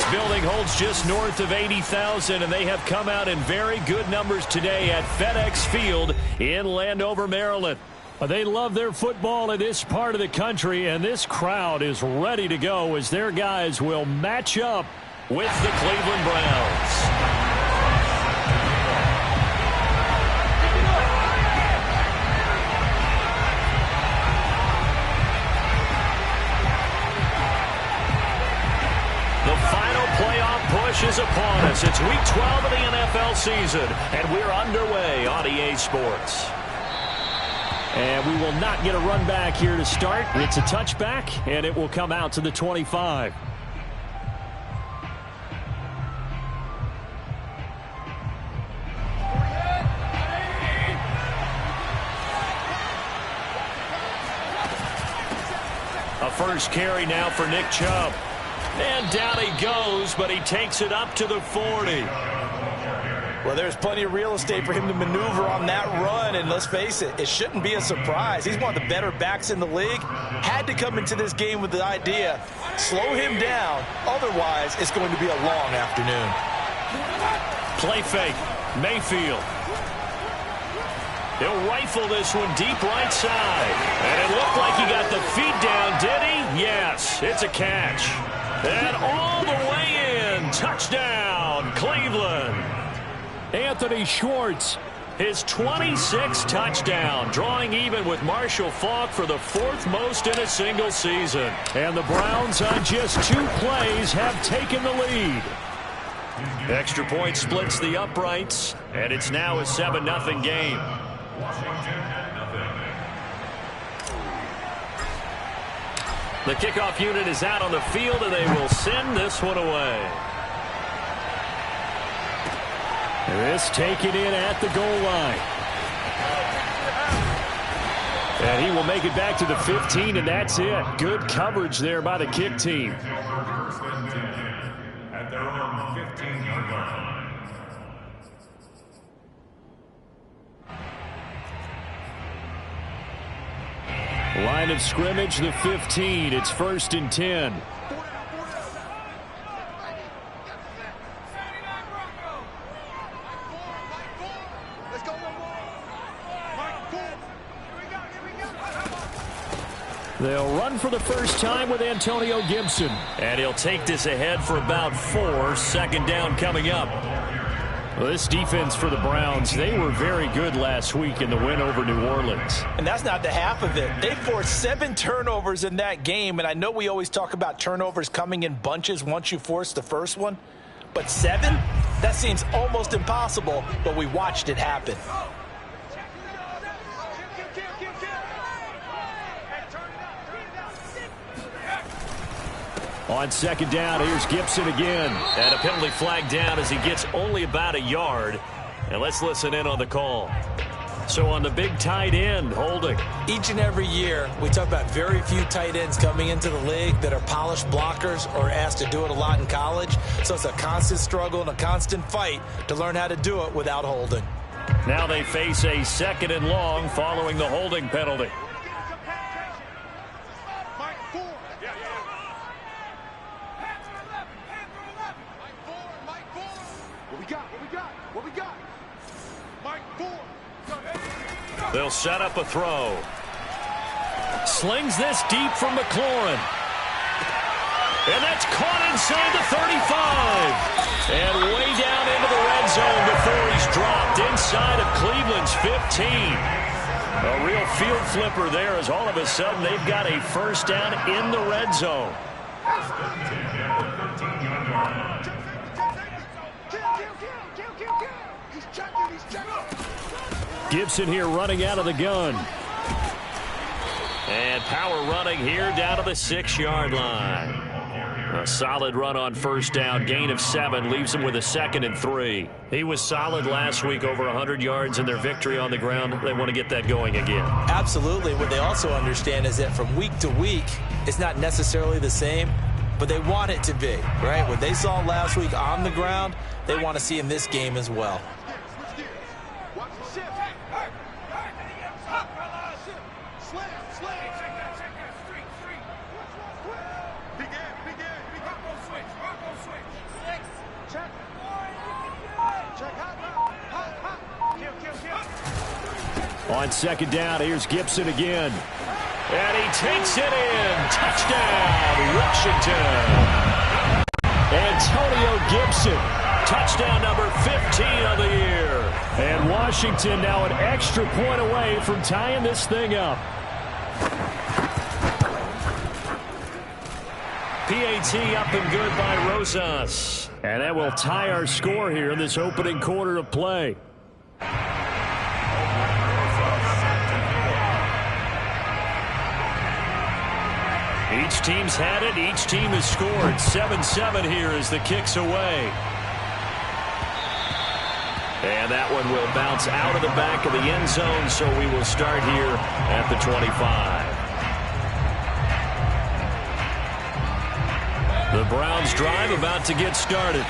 This building holds just north of 80,000, and they have come out in very good numbers today at FedEx Field in Landover, Maryland. They love their football in this part of the country, and this crowd is ready to go as their guys will match up with the Cleveland Browns. Is upon us. It's week 12 of the NFL season, and we're underway on EA Sports. And we will not get a run back here to start. It's a touchback, and it will come out to the 25. A first carry now for Nick Chubb. And down he goes, but he takes it up to the 40. Well, there's plenty of real estate for him to maneuver on that run, and let's face it, it shouldn't be a surprise. He's one of the better backs in the league. Had to come into this game with the idea, slow him down, otherwise it's going to be a long afternoon. Play fake, Mayfield. He'll rifle this one deep right side. And it looked like he got the feet down, did he? Yes, it's a catch. And all the way in, touchdown, Cleveland. Anthony Schwartz, his 26th touchdown, drawing even with Marshall Faulk for the 4th most in a single season. And the Browns on just 2 plays have taken the lead. Extra point splits the uprights, and it's now a 7-0 game. The kickoff unit is out on the field, and they will send this one away. This taken in at the goal line. And he will make it back to the 15, and that's it. Good coverage there by the kick team. At their own 15-yard line. Line of scrimmage, the 15. It's 1st and 10. They'll run for the first time with Antonio Gibson. And he'll take this ahead for about 4. 2nd down coming up. Well, this defense for the Browns, they were very good last week in the win over New Orleans. And that's not the half of it. They forced 7 turnovers in that game, and I know we always talk about turnovers coming in bunches once you force the first one, but 7? That seems almost impossible, but we watched it happen. On 2nd down, here's Gibson again. And a penalty flag down as he gets only about a yard. And let's listen in on the call. So on the big tight end, holding. Each and every year, we talk about very few tight ends coming into the league that are polished blockers or asked to do it a lot in college. So it's a constant struggle and a constant fight to learn how to do it without holding. Now they face a 2nd and long following the holding penalty. They'll set up a throw. Slings this deep from McLaurin. And that's caught inside the 35. And way down into the red zone before he's dropped inside of Cleveland's 15. A real field flipper there as all of a sudden they've got a first down in the red zone. Gibson here running out of the gun. And power running here down to the 6-yard line. A solid run on first down. Gain of 7 leaves him with a 2nd and 3. He was solid last week, over 100 yards in their victory on the ground. They want to get that going again. Absolutely. What they also understand is that from week to week, it's not necessarily the same, but they want it to be, right? What they saw last week on the ground, they want to see in this game as well. On second down, here's Gibson again. And he takes it in. Touchdown, Washington. Antonio Gibson. Touchdown number 15 of the year. And Washington now an extra point away from tying this thing up. PAT up and good by Rosas. And that will tie our score here in this opening quarter of play. Each team's had it. Each team has scored. 7-7 here as the kick's away. And that one will bounce out of the back of the end zone, so we will start here at the 25. The Browns drive about to get started.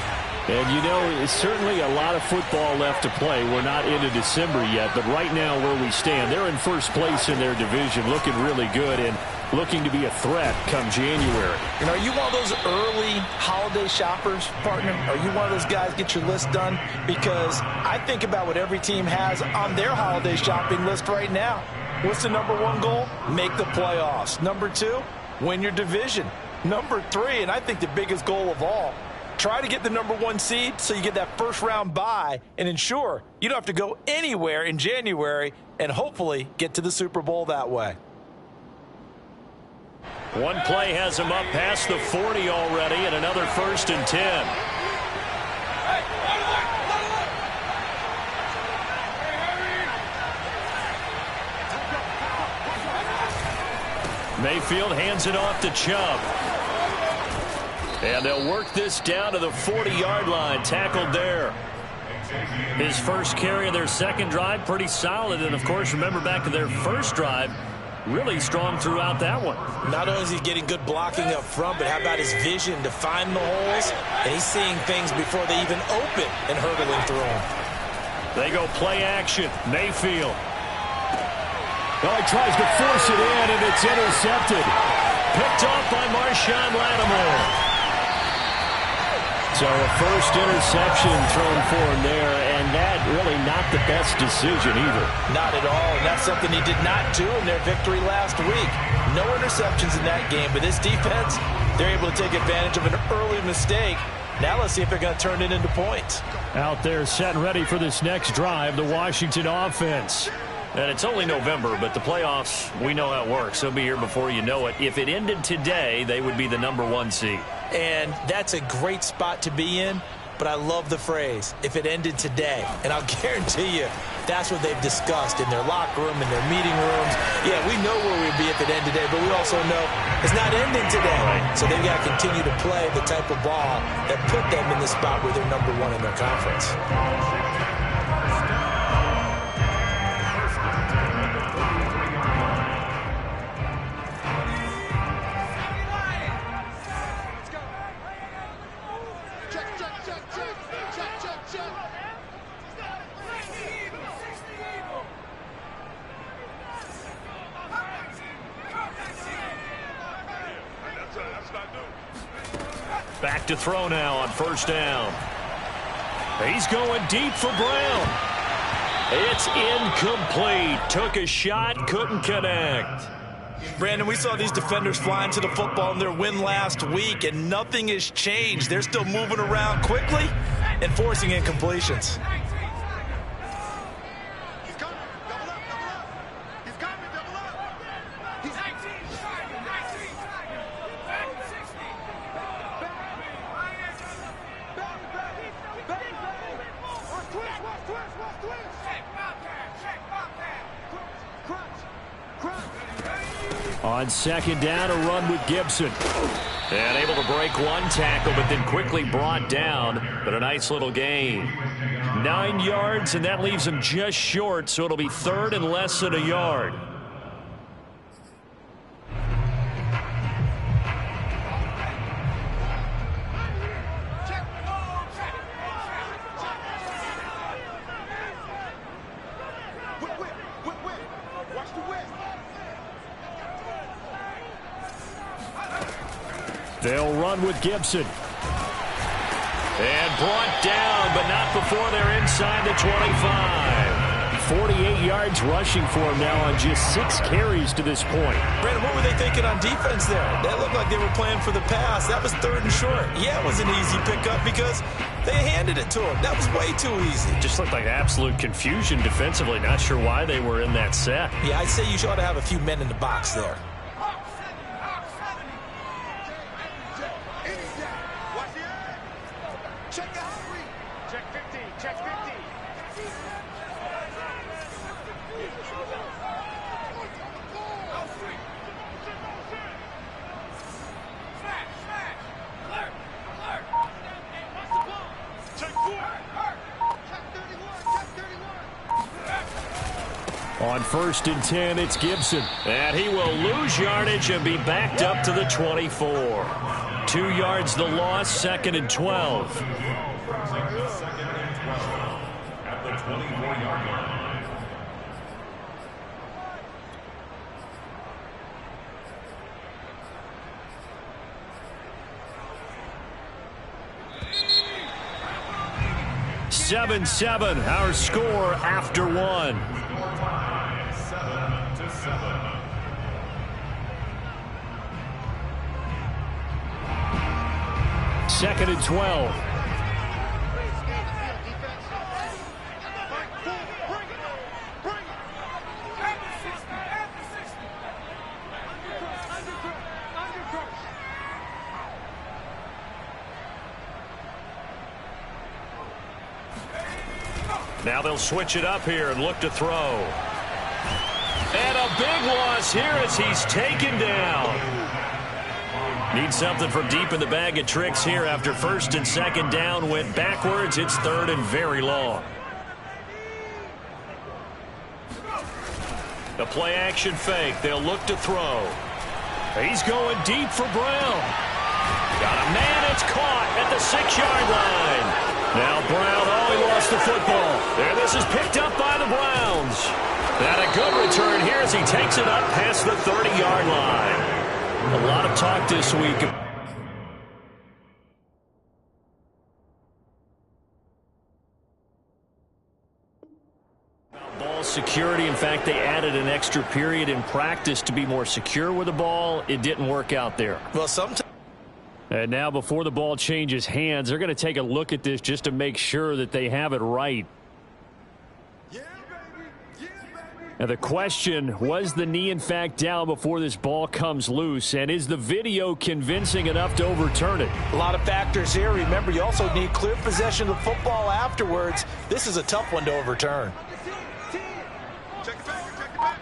And, you know, it's certainly a lot of football left to play. We're not into December yet, but right now where we stand, they're in first place in their division, looking really good and looking to be a threat come January. You know, are you one of those early holiday shoppers, partner? Are you one of those guys get your list done? Because I think about what every team has on their holiday shopping list right now. What's the number one goal? Make the playoffs. Number two, win your division. Number three, and I think the biggest goal of all, try to get the number one seed so you get that first round bye and ensure you don't have to go anywhere in January and hopefully get to the Super Bowl that way. One play has him up past the 40 already and another 1st and 10. Mayfield hands it off to Chubb. And they'll work this down to the 40-yard line. Tackled there. His first carry of their second drive, pretty solid. And, of course, remember back to their first drive, really strong throughout that one. Not only is he getting good blocking up front, but how about his vision to find the holes? And he's seeing things before they even open and hurdling through them. They go play action. Mayfield. Oh, he tries to force it in, and it's intercepted. Picked off by Marshawn Lattimore. So a first interception thrown for him there, and that really not the best decision either. Not at all, and that's something he did not do in their victory last week. No interceptions in that game, but this defense, they're able to take advantage of an early mistake. Now let's see if they're going to turn it into points. Out there set and ready for this next drive, the Washington offense. And it's only November, but the playoffs, we know how it works. They'll be here before you know it. If it ended today, they would be the number one seed. And that's a great spot to be in, but I love the phrase, if it ended today. And I'll guarantee you, that's what they've discussed in their locker room, in their meeting rooms. Yeah, we know where we'd be if it ended today, but we also know it's not ending today. Right. So they've got to continue to play the type of ball that put them in the spot where they're number one in their conference. Back to throw now on first down. He's going deep for Brown. It's incomplete. Took a shot, couldn't connect. Brandon, we saw these defenders flying to the football in their win last week, and nothing has changed. They're still moving around quickly and forcing incompletions. On second down, a run with Gibson. And able to break one tackle, but then quickly brought down. But a nice little gain. 9 yards, and that leaves him just short, so it'll be third and less than a yard. They'll run with Gibson. And brought down, but not before they're inside the 25. 48 yards rushing for him now on just 6 carries to this point. Brandon, what were they thinking on defense there? That looked like they were playing for the pass. That was 3rd and short. Yeah, it was an easy pickup because they handed it to him. That was way too easy. Just looked like absolute confusion defensively. Not sure why they were in that set. Yeah, I'd say you ought to have a few men in the box there. On 1st and 10, it's Gibson. And he will lose yardage and be backed up to the 24. 2 yards the loss, 2nd and 12. Second and 12 at the 24-yard line. Seven, our score after 1. 7-7. Second and 12. Now they'll switch it up here and look to throw. And a big loss here as he's taken down. Need something from deep in the bag of tricks here after 1st and 2nd down. Went backwards. It's 3rd and very long. The play action fake. They'll look to throw. He's going deep for Brown. Got a man. It's caught at the 6-yard line. Now Brown, he lost the football. And this is picked up by the Browns. And a good return here as he takes it up past the 30-yard line. A lot of talk this week. Ball security. In fact, they added an extra period in practice to be more secure with the ball. It didn't work out there. Well, sometimes. And now before the ball changes hands, they're going to take a look at this just to make sure that they have it right. Now the question, was the knee in fact down before this ball comes loose? And is the video convincing enough to overturn it? A lot of factors here. Remember, you also need clear possession of the football afterwards. This is a tough one to overturn. Check it back, check it back.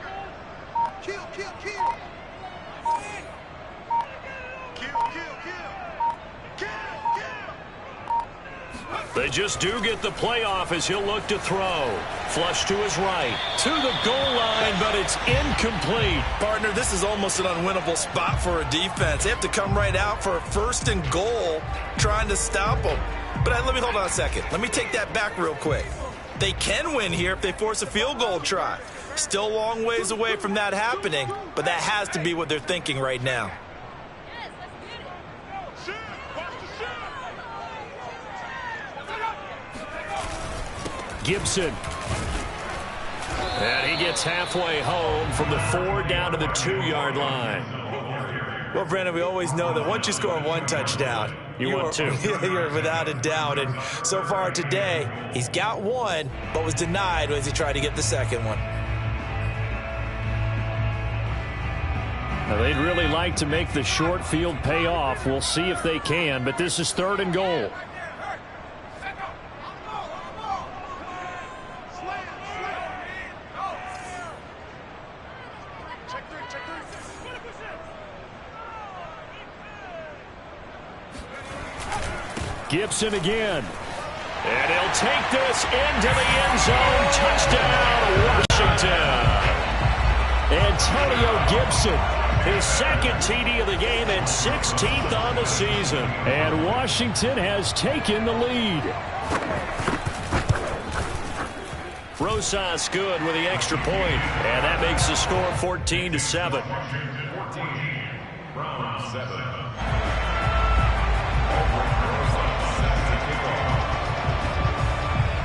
Kill. They just do get the playoff as he'll look to throw. Flush to his right. To the goal line, but it's incomplete. Partner, this is almost an unwinnable spot for a defense. They have to come right out for a 1st and goal trying to stop them. But let me hold on a second. Let me take that back real quick. They can win here if they force a field goal try. Still a long ways away from that happening, but that has to be what they're thinking right now. Gibson. And he gets halfway home from the 4 down to the 2-yard line. Well, Brandon, we always know that once you score 1 touchdown, you want 2. You're without a doubt. And so far today, he's got 1, but was denied as he tried to get the 2nd one. Now, they'd really like to make the short field pay off. We'll see if they can, but this is 3rd and goal. Gibson again. And he'll take this into the end zone. Touchdown, Washington. Antonio Gibson. His 2nd TD of the game and 16th on the season. And Washington has taken the lead. Rosas good with the extra point. And that makes the score 14-7. 14, Browns 7.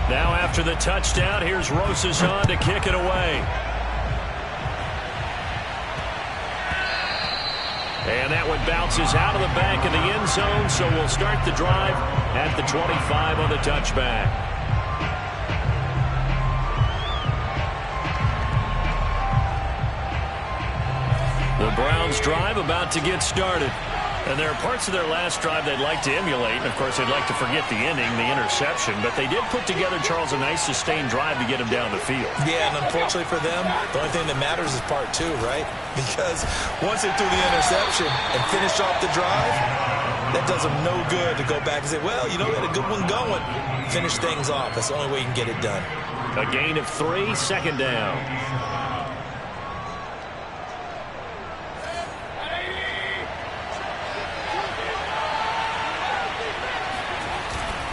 Now after the touchdown, here's Rosas on to kick it away. And that one bounces out of the back of the end zone, so we'll start the drive at the 25 on the touchback. The Browns drive about to get started. And there are parts of their last drive they'd like to emulate. And, of course, they'd like to forget the ending, the interception. But they did put together, Charles, a nice sustained drive to get him down the field. Yeah, and unfortunately for them, the only thing that matters is part two, right? Because once they threw the interception and finished off the drive, that does them no good to go back and say, well, you know, we had a good one going. Finish things off. That's the only way you can get it done. A gain of 3, second down.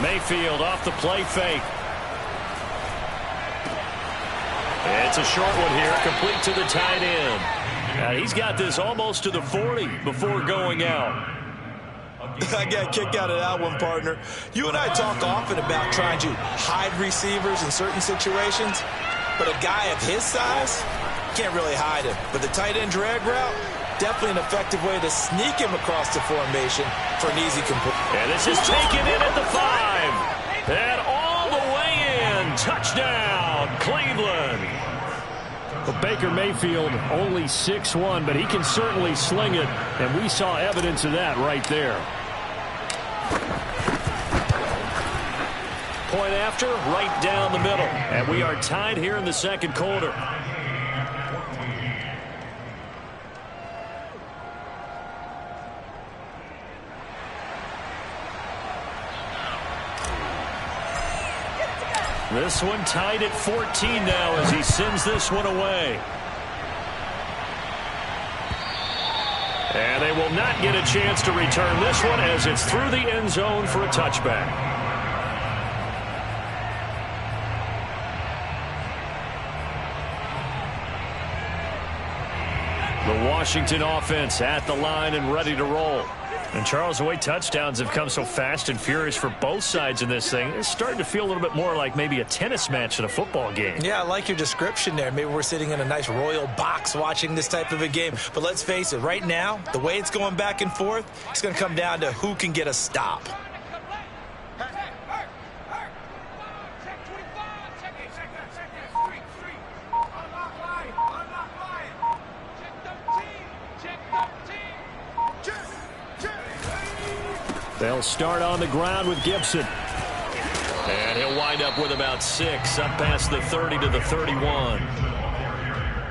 Mayfield off the play fake. It's a short one here, complete to the tight end. Now he's got this almost to the 40 before going out. I got a kick out of that one, partner. You and I talk often about trying to hide receivers in certain situations, but a guy of his size can't really hide him. But the tight end drag route, definitely an effective way to sneak him across the formation for an easy complete. And this is taken in at the 5. And all the way in. Touchdown, Cleveland. Well, Baker Mayfield only 6'1", but he can certainly sling it, and we saw evidence of that right there. Point after, right down the middle. And we are tied here in the second quarter. This one tied at 14 now as he sends this one away. And they will not get a chance to return this one as it's through the end zone for a touchback. The Washington offense at the line and ready to roll. And, Charles, the way touchdowns have come so fast and furious for both sides in this thing, it's starting to feel a little bit more like maybe a tennis match in a football game. Yeah, I like your description there. Maybe we're sitting in a nice royal box watching this type of a game. But let's face it, right now, the way it's going back and forth, it's going to come down to who can get a stop. They'll start on the ground with Gibson. And he'll wind up with about 6, up past the 30 to the 31.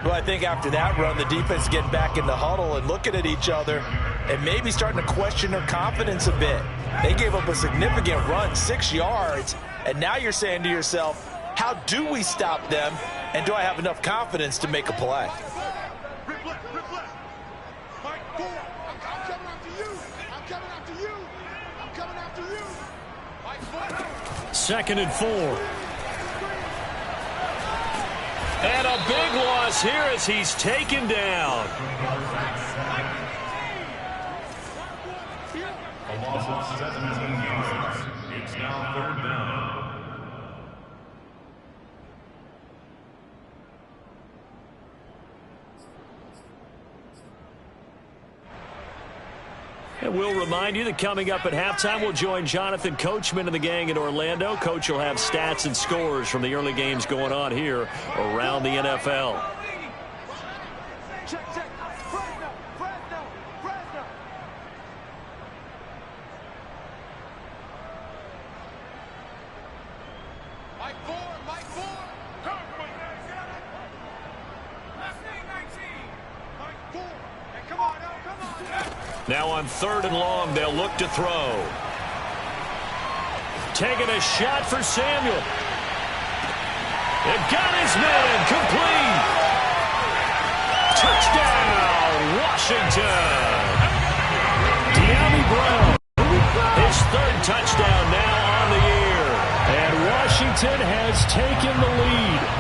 Well, I think after that run, the defense getting back in the huddle and looking at each other and maybe starting to question their confidence a bit. They gave up a significant run, 6 yards, and now you're saying to yourself, how do we stop them, and do I have enough confidence to make a play? Second and 4. And a big loss here as he's taken down. A loss of 17 yards. It's now third down. And we'll remind you that coming up at halftime, we'll join Jonathan Coachman and the gang in Orlando. Coach will have stats and scores from the early games going on here around the NFL. Now on 3rd and long, they'll look to throw. Taking a shot for Samuel. It got his man complete. Touchdown, Washington. De'Ami Brown, his 3rd touchdown now on the year. And Washington has taken the lead.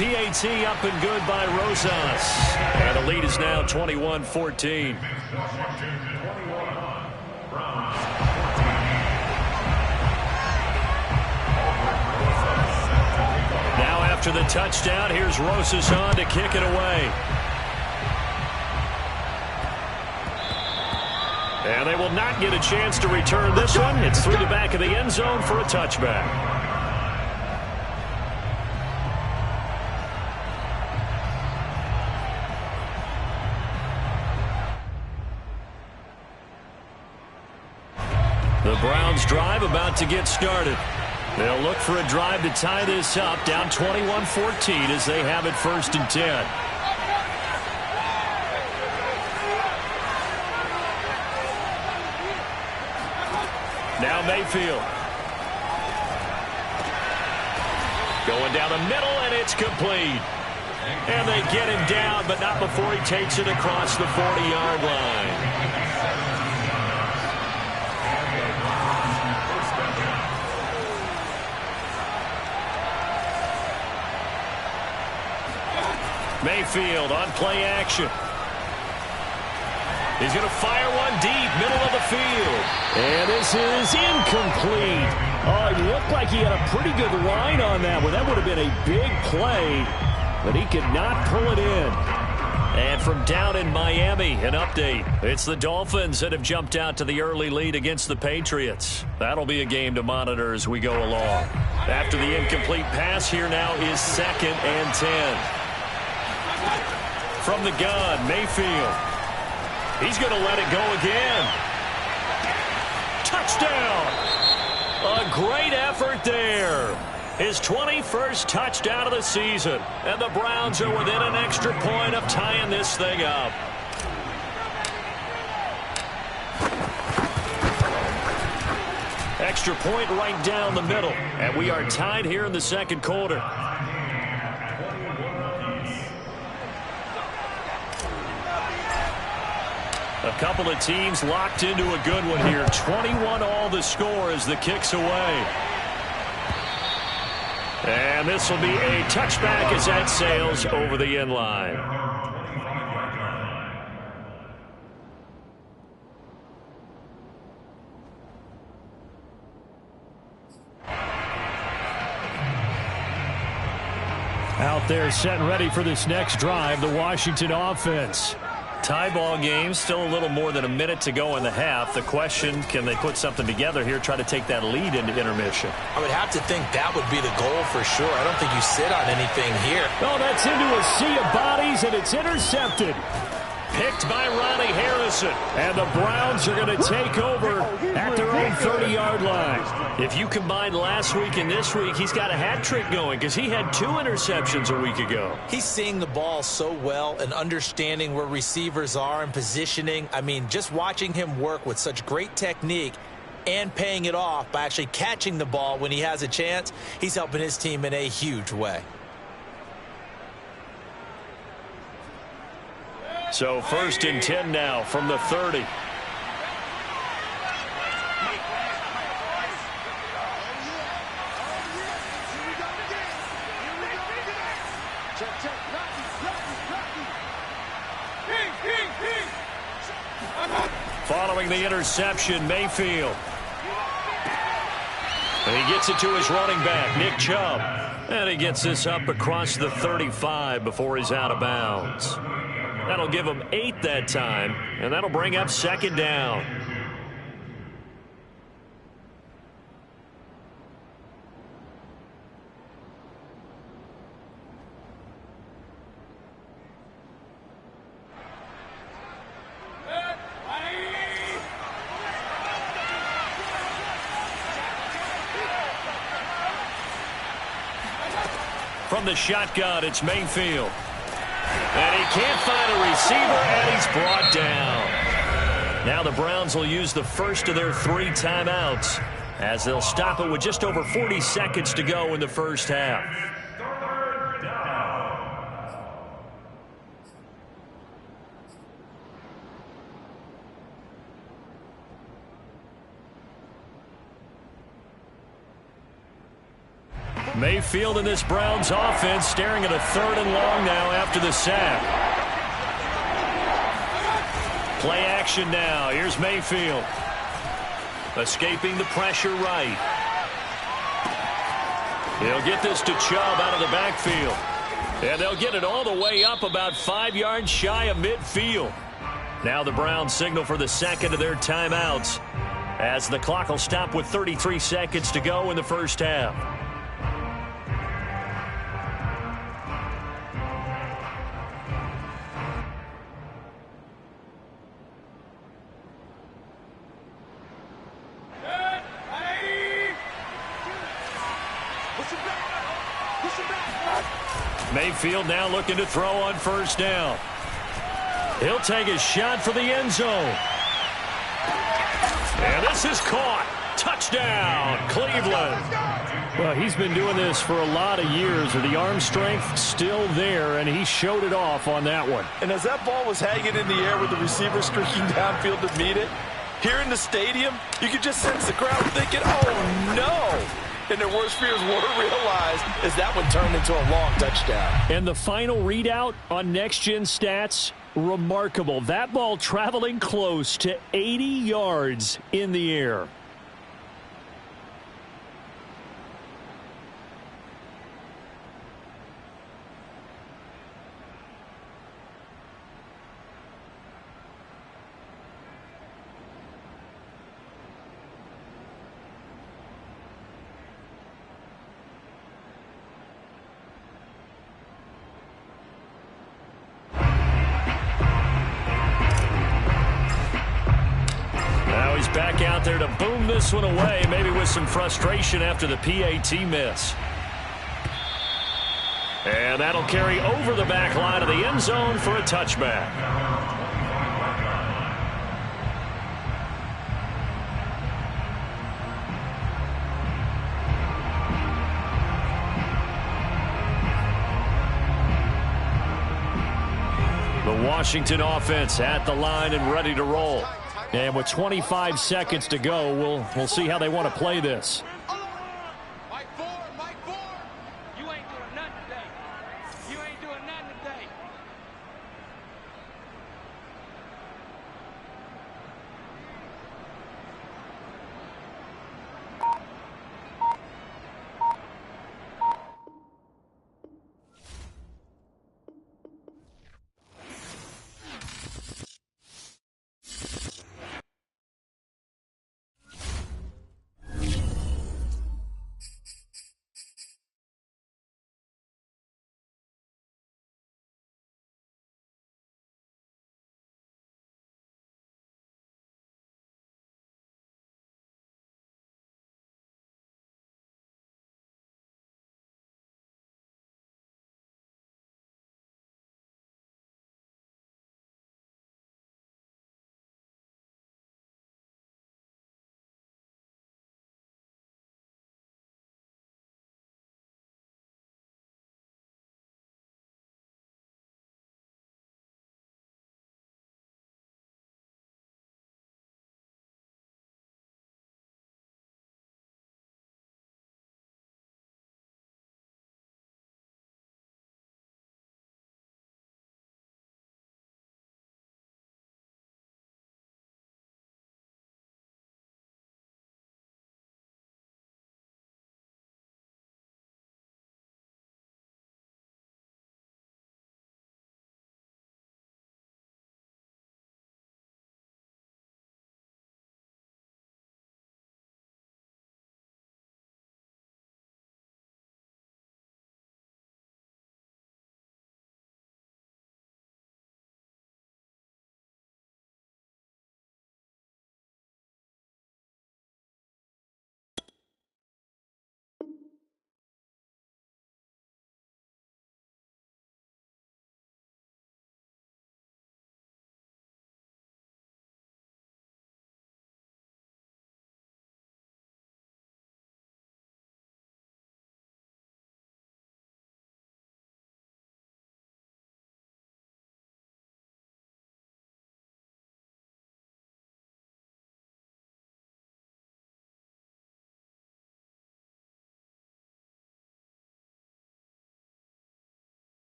PAT up and good by Rosas. And the lead is now 21-14. After the touchdown, here's Rosas on to kick it away. And they will not get a chance to return this one. It's through the back of the end zone for a touchback. The Browns drive about to get started. They'll look for a drive to tie this up, down 21-14 as they have it 1st and 10. Now Mayfield. Going down the middle, and it's complete. And they get him down, but not before he takes it across the 40-yard line. Mayfield on play action. He's going to fire one deep, middle of the field. And this is incomplete. Oh, it looked like he had a pretty good line on that one. That would have been a big play, but he could not pull it in. And from down in Miami, an update. It's the Dolphins that have jumped out to the early lead against the Patriots. That'll be a game to monitor as we go along. After the incomplete pass, here now is 2nd and 10. From the gun, Mayfield. He's going to let it go again. Touchdown! A great effort there. His 21st touchdown of the season. And the Browns are within an extra point of tying this thing up. Extra point right down the middle. And we are tied here in the 2nd quarter. A couple of teams locked into a good one here. 21 all the score as the kick's away. And this will be a touchback as that sails over the end line. Out there set and ready for this next drive, the Washington offense. Tie ball game, still a little more than a minute to go in the half. The question, can they put something together here, try to take that lead into intermission? I would have to think that would be the goal for sure. I don't think you sit on anything here. Oh, that's into a sea of bodies, and it's intercepted. Picked by Ronnie Harrison. And the Browns are going to take over at their own 30-yard line. If you combine last week and this week, he's got a hat trick going because he had 2 interceptions a week ago. He's seeing the ball so well and understanding where receivers are and positioning. I mean, just watching him work with such great technique and paying it off by actually catching the ball when he has a chance, he's helping his team in a huge way. So 1st and 10 now from the 30. Following the interception, Mayfield. And he gets it to his running back, Nick Chubb. And he gets this up across the 35 before he's out of bounds. That'll give him 8 that time, and that'll bring up 2nd down. From the shotgun, it's Mayfield. And he can't find a receiver, and he's brought down. Now the Browns will use the first of their 3 timeouts as they'll stop it with just over 40 seconds to go in the first half. Mayfield in this Browns offense staring at a 3rd and long now after the sack. Play action now. Here's Mayfield. Escaping the pressure right. He'll get this to Chubb out of the backfield. And they'll get it all the way up about 5 yards shy of midfield. Now the Browns signal for the second of their timeouts as the clock will stop with 33 seconds to go in the first half. Mayfield now looking to throw on first down. He'll take a shot for the end zone. And this is caught. Touchdown, Cleveland. Well, he's been doing this for a lot of years. The arm strength still there, and he showed it off on that one. And as that ball was hanging in the air with the receiver streaking downfield to meet it, here in the stadium, you could just sense the crowd thinking, oh, no. And their worst fears were realized as that one turned into a long touchdown. And the final readout on Next Gen Stats, remarkable. That ball traveling close to 80 yards in the air. Back out there to boom this one away, maybe with some frustration after the PAT miss. And that'll carry over the back line of the end zone for a touchback. The Washington offense at the line and ready to roll. And with 25 seconds to go, we'll see how they want to play this. Mike Ford. You ain't doing nothing today. You ain't doing nothing today.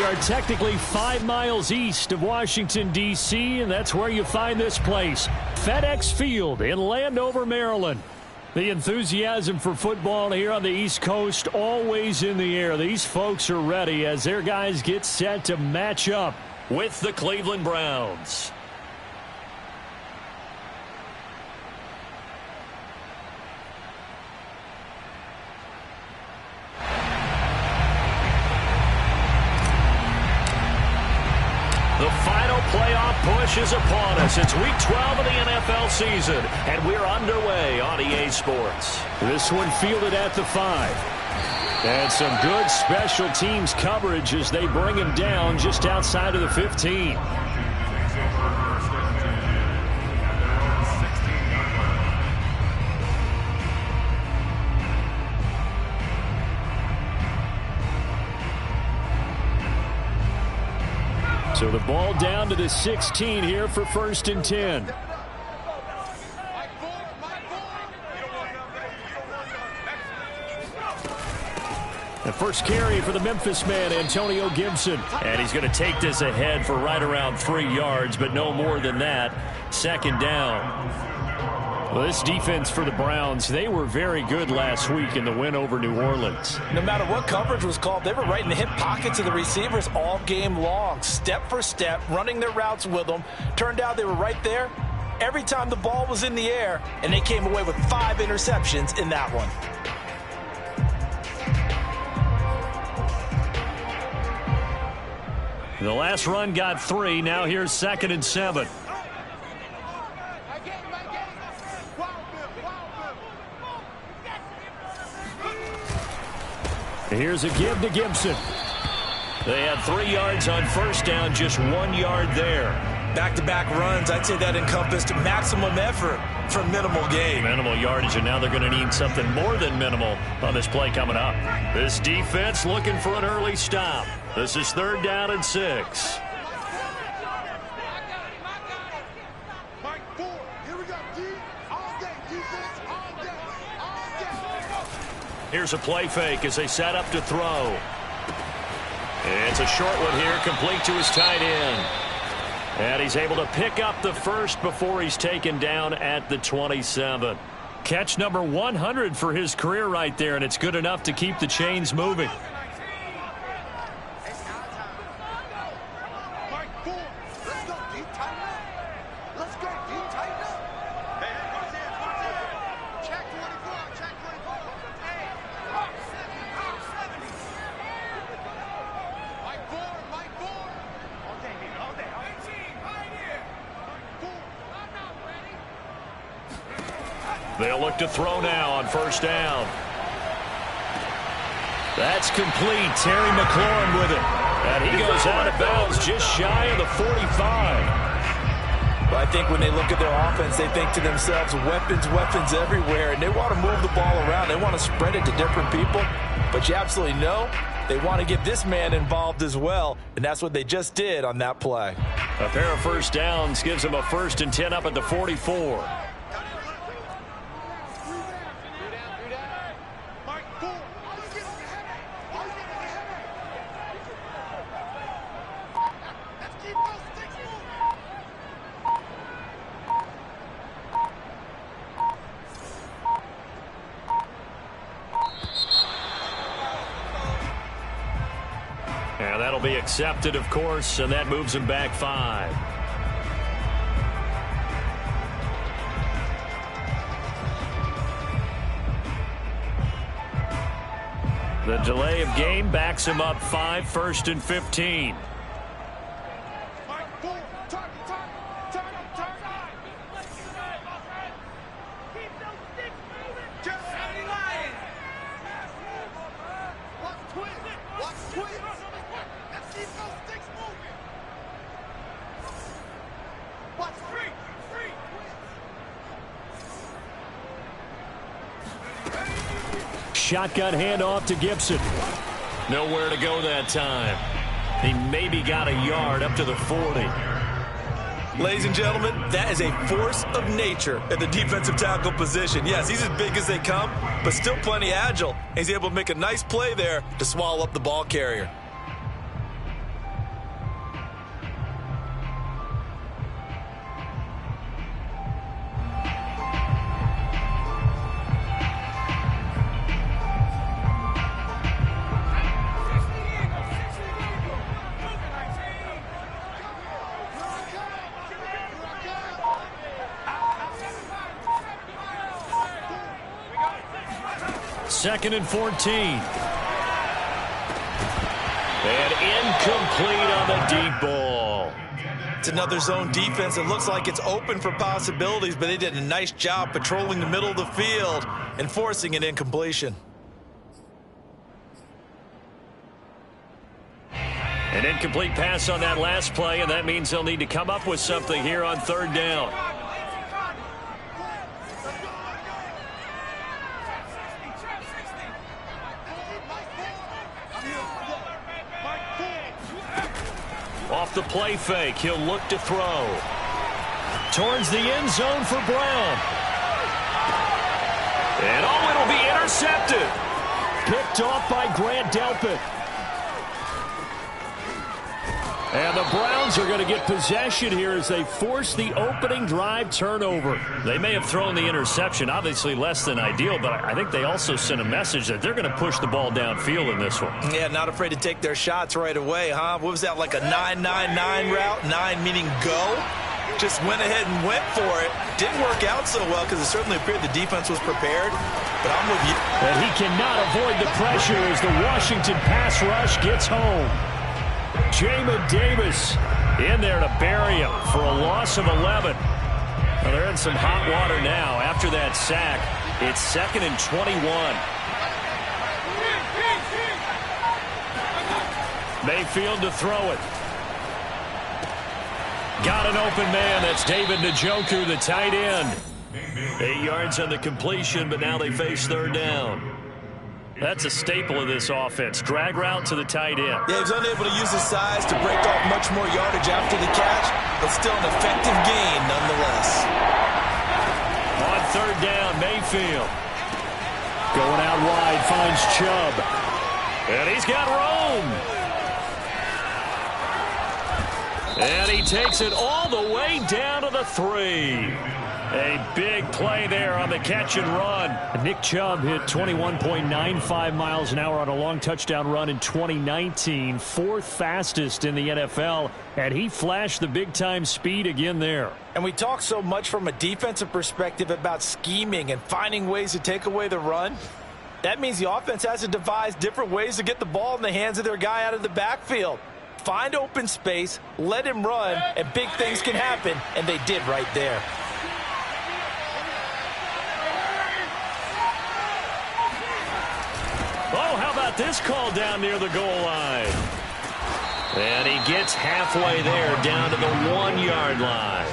are technically 5 miles east of Washington, D.C., and that's where you find this place, FedEx Field in Landover, Maryland. The enthusiasm for football here on the East Coast always in the air. These folks are ready as their guys get set to match up with the Cleveland Browns. The final playoff push is upon us. It's Week 12 of the NFL season, and we're underway on EA Sports. This one fielded at the 5. And some good special teams coverage as they bring him down just outside of the 15. So the ball down to the 16 here for 1st and 10. The first carry for the Memphis man, Antonio Gibson. And he's going to take this ahead for right around 3 yards, but no more than that. 2nd down. Well, this defense for the Browns, they were very good last week in the win over New Orleans. No matter what coverage was called, they were right in the hip pockets of the receivers all game long, step for step, running their routes with them. Turned out they were right there every time the ball was in the air, and they came away with 5 interceptions in that one. The last run got 3. Now here's 2nd and 7. Here's a give to Gibson. They had 3 yards on 1st down, just 1 yard there. Back-to-back runs, I'd say that encompassed maximum effort for minimal gain. Minimal yardage, and now they're going to need something more than minimal on this play coming up. This defense looking for an early stop. This is 3rd down and 6. Here's a play fake as they set up to throw. It's a short one here, complete to his tight end. And he's able to pick up the first before he's taken down at the 27. Catch number 100 for his career right there, and it's good enough to keep the chains moving. They'll look to throw now on 1st down. That's complete. Terry McLaurin with it. And he goes out of bounds just shy of the 45. Well, I think when they look at their offense, they think to themselves, weapons everywhere, and they want to move the ball around. They want to spread it to different people. But you absolutely know they want to get this man involved as well, and that's what they just did on that play. A pair of 1st downs gives them a 1st and 10 up at the 44. And that'll be accepted, of course, and that moves him back 5. The delay of game backs him up 5, 1st and 15. Shotgun handoff to Gibson. Nowhere to go that time. He maybe got a yard up to the 40. Ladies and gentlemen, that is a force of nature at the defensive tackle position. Yes, he's as big as they come, but still plenty agile. He's able to make a nice play there to swallow up the ball carrier. 2nd and 14. And incomplete on the deep ball. It's another zone defense. It looks like it's open for possibilities, but they did a nice job patrolling the middle of the field and forcing an incompletion. An incomplete pass on that last play, and that means they'll need to come up with something here on 3rd down. Off the play fake, he'll look to throw. Towards the end zone for Brown. And oh, it'll be intercepted. Picked off by Grant Delpit. And the Browns are going to get possession here as they force the opening drive turnover. They may have thrown the interception, obviously less than ideal, but I think they also sent a message that they're going to push the ball downfield in this one. Yeah, not afraid to take their shots right away, huh? What was that, like a 9-9-9 route? 9 meaning go? Just went ahead and went for it. Didn't work out so well because it certainly appeared the defense was prepared, but I'm with you. And he cannot avoid the pressure as the Washington pass rush gets home. Jamin Davis in there to bury him for a loss of 11. Well, they're in some hot water now. After that sack, it's 2nd and 21. Mayfield to throw it. Got an open man. That's David Njoku, the tight end. 8 yards on the completion, but now they face 3rd down. That's a staple of this offense. Drag route to the tight end. Yeah, he's unable to use his size to break off much more yardage after the catch, but still an effective gain nonetheless. On 3rd down, Mayfield. Going out wide, finds Chubb. And he's got Rome. And he takes it all the way down to the 3. A big play there on the catch and run. Nick Chubb hit 21.95 miles an hour on a long touchdown run in 2019. 4th fastest in the NFL, and he flashed the big-time speed again there. And we talk so much from a defensive perspective about scheming and finding ways to take away the run. That means the offense has to devise different ways to get the ball in the hands of their guy out of the backfield. Find open space, let him run, and big things can happen, and they did right there. Oh, how about this call down near the goal line? And he gets halfway there down to the 1-yard line.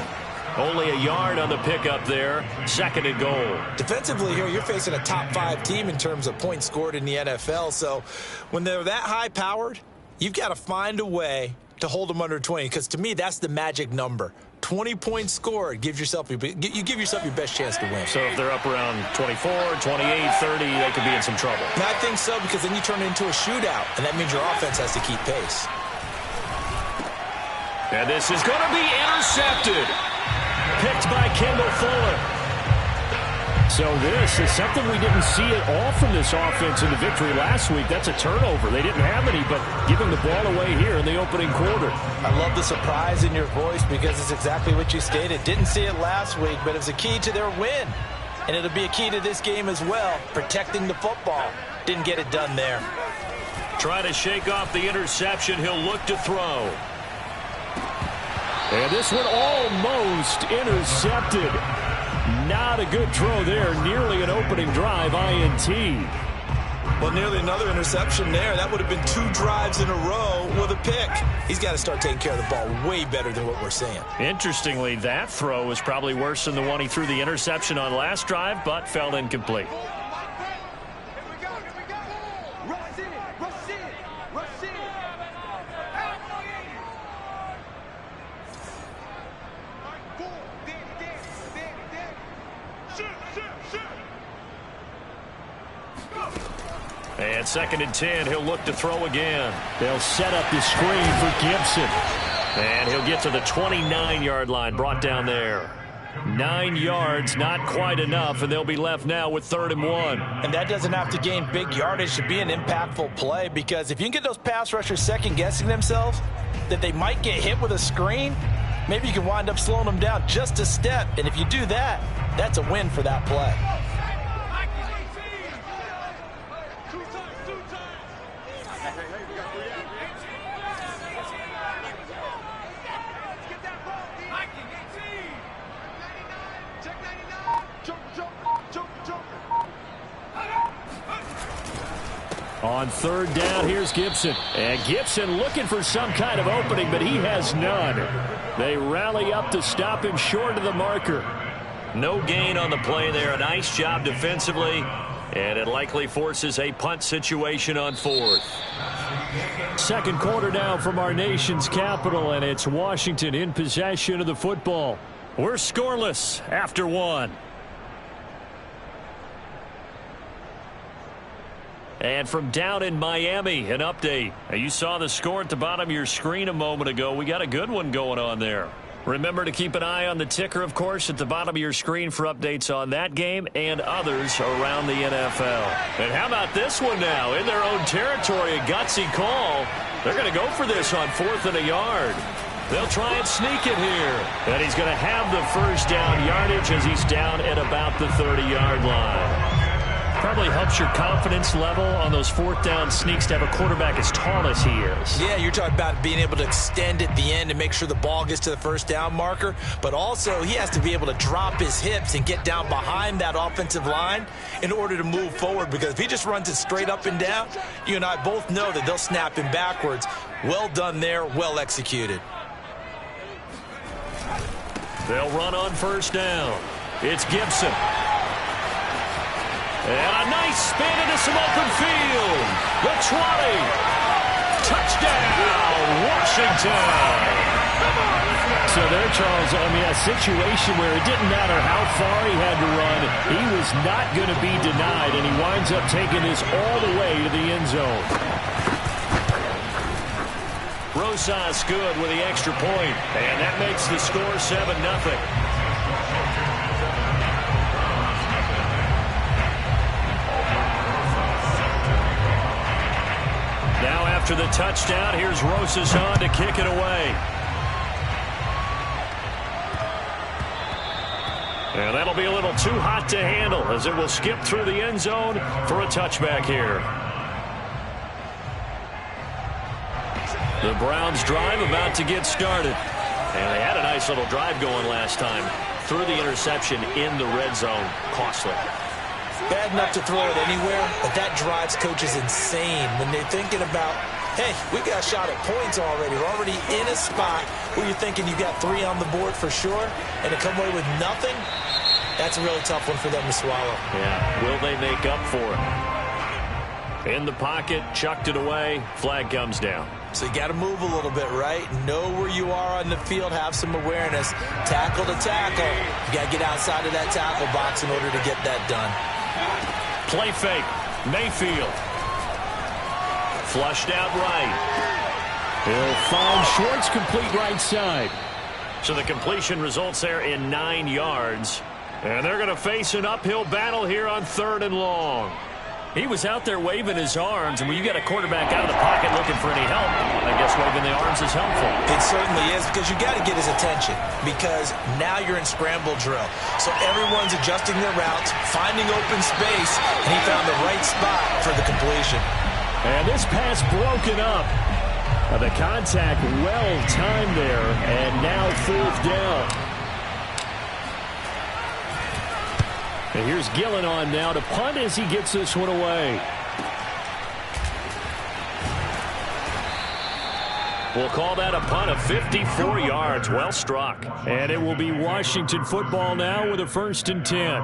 Only a yard on the pickup there. 2nd and goal. Defensively here, you're facing a top 5 team in terms of points scored in the NFL. So when they're that high-powered, you've got to find a way to hold them under 20, because to me, that's the magic number. 20 points scored, you give yourself your best chance to win. So if they're up around 24, 28, 30, they could be in some trouble. And I think so, because then you turn it into a shootout, and that means your offense has to keep pace. And this is going to be intercepted. Picked by Kendall Fuller. So this is something we didn't see at all from this offense in the victory last week. That's a turnover. They didn't have any, but giving the ball away here in the opening quarter. I love the surprise in your voice because it's exactly what you stated. Didn't see it last week, but it was a key to their win. And it'll be a key to this game as well, protecting the football. Didn't get it done there. Trying to shake off the interception. He'll look to throw. And this one almost intercepted. Not a good throw there. Nearly an opening drive INT. Well, nearly another interception there. That would have been 2 drives in a row with a pick. He's got to start taking care of the ball way better than what we're seeing. Interestingly, that throw was probably worse than the one he threw the interception on last drive, but fell incomplete. And 2nd and 10, he'll look to throw again. They'll set up the screen for Gibson. And he'll get to the 29-yard line, brought down there. 9 yards, not quite enough, and they'll be left now with 3rd and 1. And that doesn't have to gain big yardage to be an impactful play, because if you can get those pass rushers second-guessing themselves that they might get hit with a screen, maybe you can wind up slowing them down just a step. And if you do that, that's a win for that play. On third down, here's Gibson. And Gibson looking for some kind of opening, but he has none. They rally up to stop him short of the marker. No gain on the play there. A nice job defensively. And it likely forces a punt situation on fourth. Second quarter now from our nation's capital, and it's Washington in possession of the football. We're scoreless after one. And from down in Miami, an update. You saw the score at the bottom of your screen a moment ago. We got a good one going on there. Remember to keep an eye on the ticker, of course, at the bottom of your screen for updates on that game and others around the NFL. And how about this one now? In their own territory, a gutsy call. They're going to go for this on 4th and a yard. They'll try and sneak it here. And he's going to have the first down yardage as he's down at about the 30-yard line. Probably helps your confidence level on those 4th down sneaks to have a quarterback as tall as he is. Yeah, you're talking about being able to extend at the end and make sure the ball gets to the first down marker. But also, he has to be able to drop his hips and get down behind that offensive line in order to move forward. Because if he just runs it straight up and down, you and I both know that they'll snap him backwards. Well done there, well executed. They'll run on first down. It's Gibson. And a nice spin into some open field. The 20. Touchdown, Washington. So there, Charles, I mean, a situation where it didn't matter how far he had to run. He was not going to be denied, and he winds up taking this all the way to the end zone. Rosas good with the extra point, and that makes the score 7-0. Now after the touchdown, here's Rosas on to kick it away. And that'll be a little too hot to handle as it will skip through the end zone for a touchback here. The Browns drive about to get started. And they had a nice little drive going last time. Threw the interception in the red zone. Costly. Bad enough to throw it anywhere, but that drives coaches insane when they're thinking about, hey, we got a shot at points already. We're already in a spot where you're thinking you got 3 on the board for sure, and to come away with nothing, that's a really tough one for them to swallow. Yeah, will they make up for it? In the pocket, chucked it away, flag comes down. So you got to move a little bit, right? Know where you are on the field, have some awareness. Tackle to tackle. You got to get outside of that tackle box in order to get that done. Play fake. Mayfield. Flushed out right. He'll find Schwartz complete right side. So the completion results there in 9 yards. And they're going to face an uphill battle here on 3rd and long. He was out there waving his arms, and when you got a quarterback out of the pocket looking for any help, I guess waving the arms is helpful. It certainly is, because you got to get his attention, because now you're in scramble drill. So everyone's adjusting their routes, finding open space, and he found the right spot for the completion. And this pass broken up. The contact well timed there, and now 4th down. And here's Gillen on now to punt as he gets this one away. We'll call that a punt of 54 yards. Well struck. And it will be Washington football now with a 1st and 10.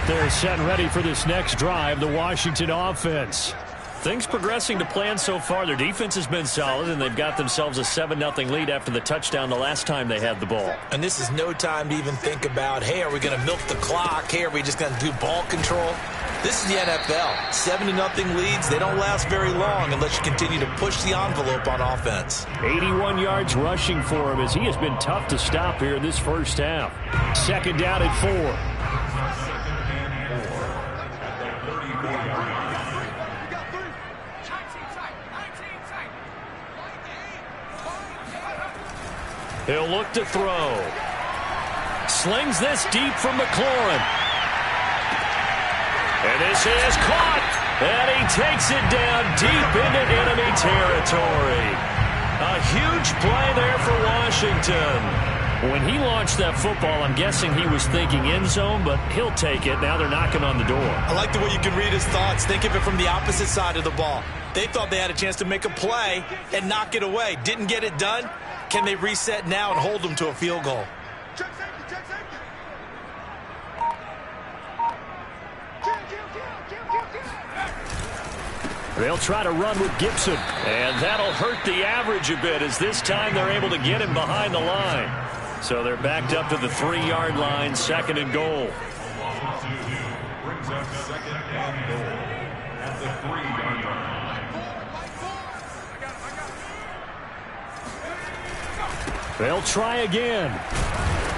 They're set and ready for this next drive, the Washington offense. Things progressing to plan so far. Their defense has been solid, and they've got themselves a 7-0 lead after the touchdown the last time they had the ball. And this is no time to even think about, hey, are we going to milk the clock? Hey, are we just going to do ball control? This is the NFL. 7-0 leads, they don't last very long unless you continue to push the envelope on offense. 81 yards rushing for him as he has been tough to stop here in this first half. 2nd down at 4. He'll look to throw. Slings this deep from McLaurin. And this is caught. And he takes it down deep into enemy territory. A huge play there for Washington. When he launched that football, I'm guessing he was thinking end zone, but he'll take it. Now they're knocking on the door. I like the way you can read his thoughts. Think of it from the opposite side of the ball. They thought they had a chance to make a play and knock it away. Didn't get it done. Can they reset now and hold them to a field goal? Check safety, check safety. They'll try to run with Gibson, and that'll hurt the average a bit as this time they're able to get him behind the line. So they're backed up to the 3-yard line, 2nd and goal. Brings up 2nd and goal at the 3-yard line. They'll try again.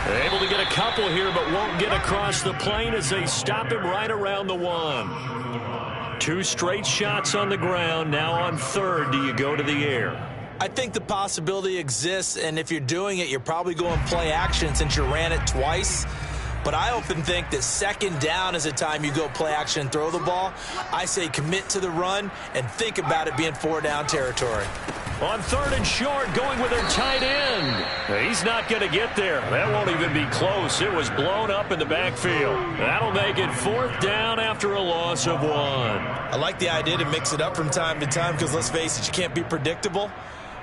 They're able to get a couple here, but won't get across the plane as they stop him right around the 1. 2 straight shots on the ground. Now on 3rd, do you go to the air? I think the possibility exists, and if you're doing it, you're probably going play action since you ran it twice. But I often think that 2nd down is a time you go play action and throw the ball. I say commit to the run and think about it being 4-down territory. On 3rd and short, going with their tight end. He's not going to get there. That won't even be close. It was blown up in the backfield. That'll make it 4th down after a loss of 1. I like the idea to mix it up from time to time because, let's face it, you can't be predictable.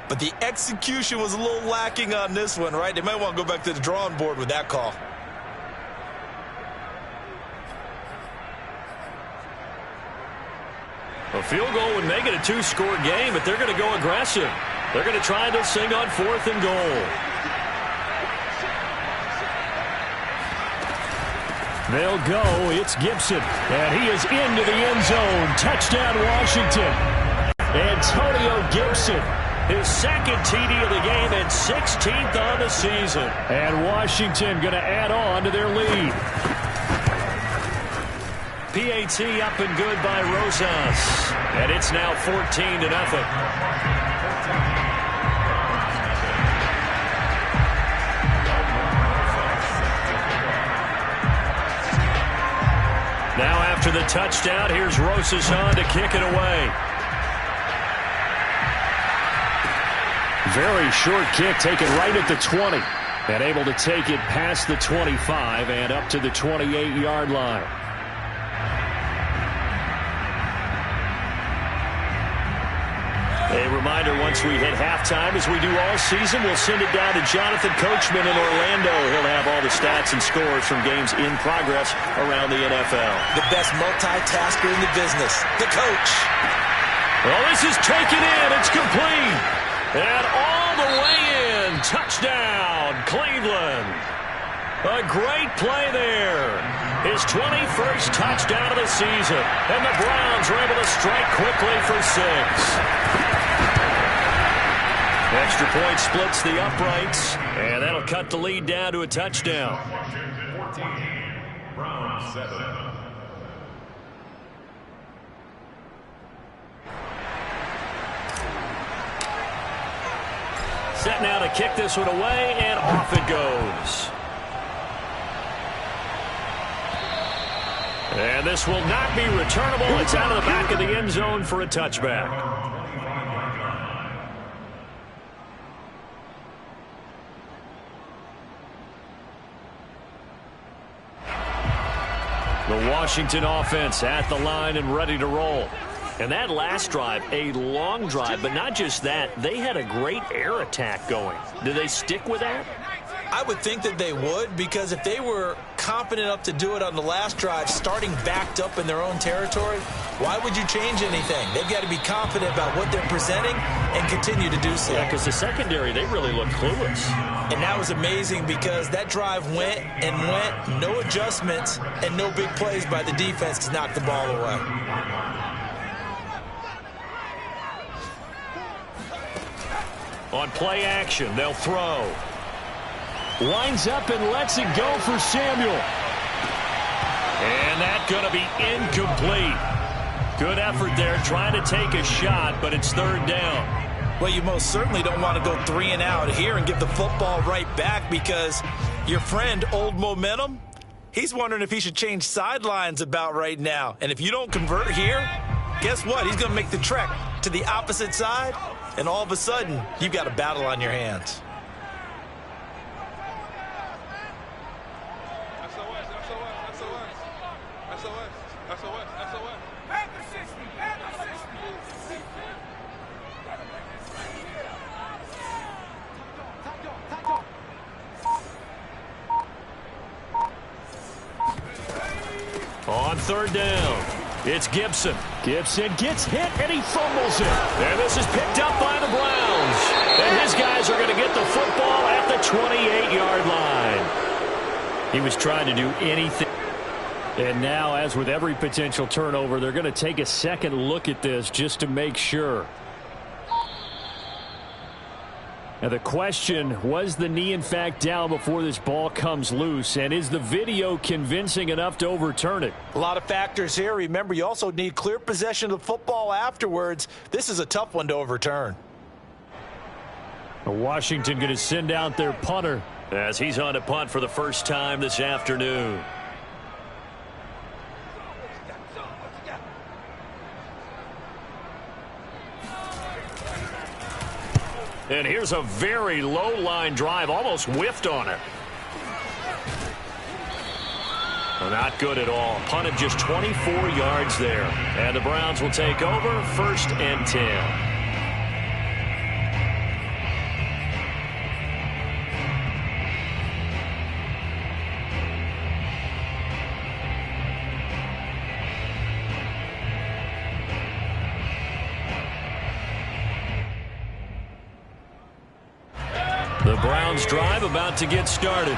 But the execution was a little lacking on this one, right? They might want to go back to the drawing board with that call. A field goal would make it a 2-score game, but they're going to go aggressive. They're going to try this thing on 4th and goal. They'll go. It's Gibson, and he is into the end zone. Touchdown, Washington. Antonio Gibson, his 2nd TD of the game and 16th on the season. And Washington going to add on to their lead. PAT up and good by Rosas. And it's now 14-0. Now after the touchdown, here's Rosas on to kick it away. Very short kick taken right at the 20. And able to take it past the 25 and up to the 28-yard line. A reminder, once we hit halftime, as we do all season, we'll send it down to Jonathan Coachman in Orlando. He'll have all the stats and scores from games in progress around the NFL. The best multitasker in the business, the coach. Well, this is taken in. It's complete. And all the way in. Touchdown, Cleveland. A great play there. His 21st touchdown of the season. And the Browns are able to strike quickly for 6. Extra point splits the uprights, and that'll cut the lead down to a touchdown. 14, Browns 7. Set now to kick this one away, and off it goes. And this will not be returnable. It's out of the back of the end zone for a touchback. The Washington offense at the line and ready to roll. And that last drive, a long drive, but not just that, they had a great air attack going. Do they stick with that? I would think that they would, because if they were confident enough to do it on the last drive, starting backed up in their own territory, why would you change anything? They've got to be confident about what they're presenting and continue to do so. Yeah, because the secondary, they really looked clueless. And that was amazing because that drive went and went, no adjustments, and no big plays by the defense to knock the ball away. On play action, they'll throw. Lines up and lets it go for Samuel. And that's going to be incomplete. Good effort there trying to take a shot, but it's 3rd down. Well, you most certainly don't want to go 3 and out here and give the football right back, because your friend, Old Momentum, he's wondering if he should change sidelines about right now. And if you don't convert here, guess what? He's going to make the trek to the opposite side, and all of a sudden, you've got a battle on your hands. On third down, it's Gibson. Gibson gets hit, and he fumbles it. And this is picked up by the Browns. And his guys are going to get the football at the 28-yard line. He was trying to do anything. And now, as with every potential turnover, they're going to take a second look at this just to make sure. Now the question, was the knee in fact down before this ball comes loose, and is the video convincing enough to overturn it? A lot of factors here. Remember, you also need clear possession of the football afterwards. This is a tough one to overturn. Washington going to send out their punter as he's on to punt for the first time this afternoon. And here's a very low line drive, almost whiffed on it. Well, not good at all. Punted just 24 yards there. And the Browns will take over, 1st and 10. The Browns drive about to get started.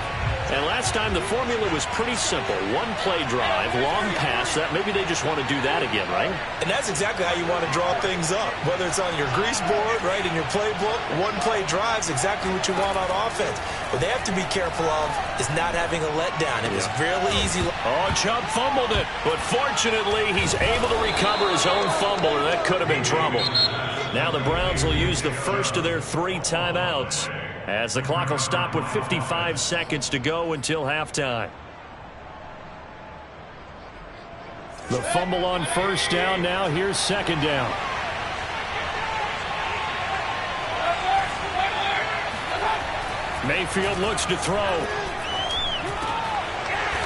And last time the formula was pretty simple. One play drive, long pass. That maybe they just want to do that again, right? And that's exactly how you want to draw things up. Whether it's on your grease board, right, in your playbook, one play drive's exactly what you want on offense. What they have to be careful of is not having a letdown. It was really easy. Oh, Chubb fumbled it. But fortunately, he's able to recover his own fumble, or that could have been trouble. Now the Browns will use the first of their 3 timeouts, as the clock will stop with 55 seconds to go until halftime. The fumble on first down. Now here's 2nd down. Mayfield looks to throw.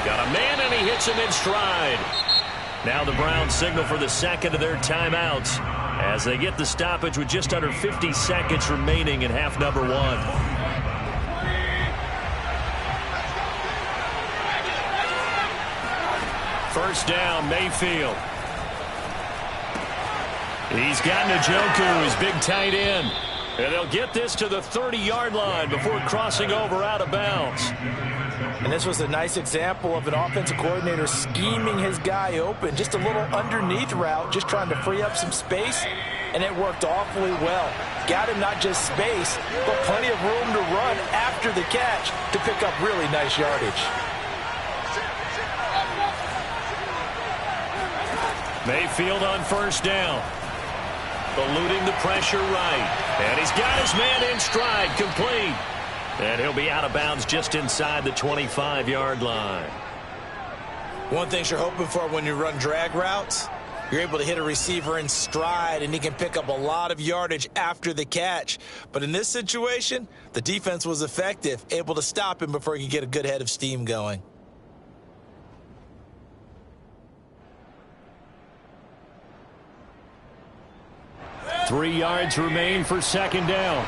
Got a man, and he hits him in stride. Now the Browns signal for the second of their timeouts as they get the stoppage with just under 50 seconds remaining in half number 1. First down, Mayfield. He's got Njoku, his big tight end. And they'll get this to the 30-yard line before crossing over out of bounds. And this was a nice example of an offensive coordinator scheming his guy open. Just a little underneath route, just trying to free up some space, and it worked awfully well. Got him not just space, but plenty of room to run after the catch to pick up really nice yardage. Mayfield on first down. Eluding the pressure right. And he's got his man in stride, complete. And he'll be out of bounds just inside the 25-yard line. One thing you're hoping for when you run drag routes, you're able to hit a receiver in stride, and he can pick up a lot of yardage after the catch. But in this situation, the defense was effective, able to stop him before he could get a good head of steam going. Three yards remain for 2nd down.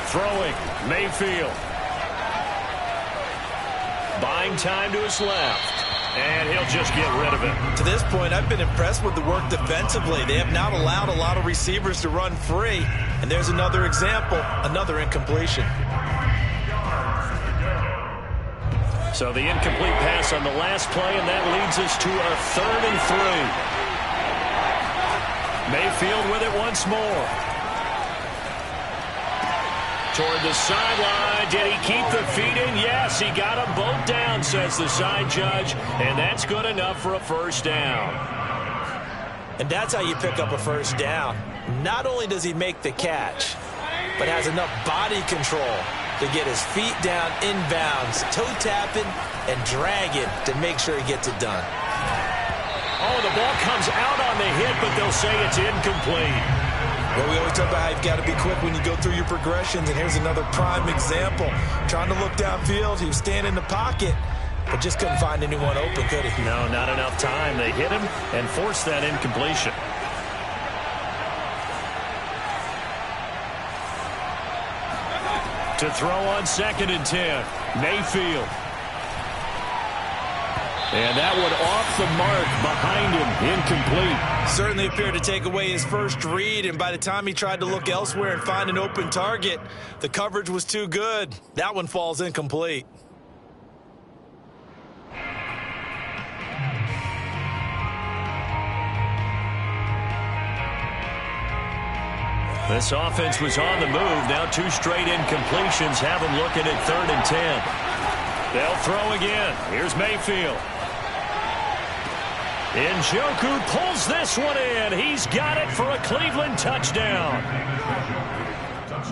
Throwing, Mayfield. Buying time to his left. And he'll just get rid of it. To this point, I've been impressed with the work defensively. They have not allowed a lot of receivers to run free. And there's another example, another incompletion. So the incomplete pass on the last play, and that leads us to a 3rd and 3. Mayfield with it once more. Toward the sideline. Did he keep the feet in? Yes, he got them both down, says the side judge. And that's good enough for a first down. And that's how you pick up a first down. Not only does he make the catch, but has enough body control to get his feet down inbounds, toe tapping and dragging to make sure he gets it done. Oh, the ball comes out on the hit, but they'll say it's incomplete. Well, we always talk about how you've got to be quick when you go through your progressions, and here's another prime example. Trying to look downfield, he was standing in the pocket, but just couldn't find anyone open, could he? No, not enough time. They hit him and forced that incompletion. To throw on 2nd and 10, Mayfield. And that one off the mark behind him, incomplete. Certainly appeared to take away his first read, and by the time he tried to look elsewhere and find an open target, the coverage was too good. That one falls incomplete. This offense was on the move. Now 2 straight incompletions have them looking at 3rd and 10. They'll throw again. Here's Mayfield. Njoku pulls this one in. He's got it for a Cleveland touchdown.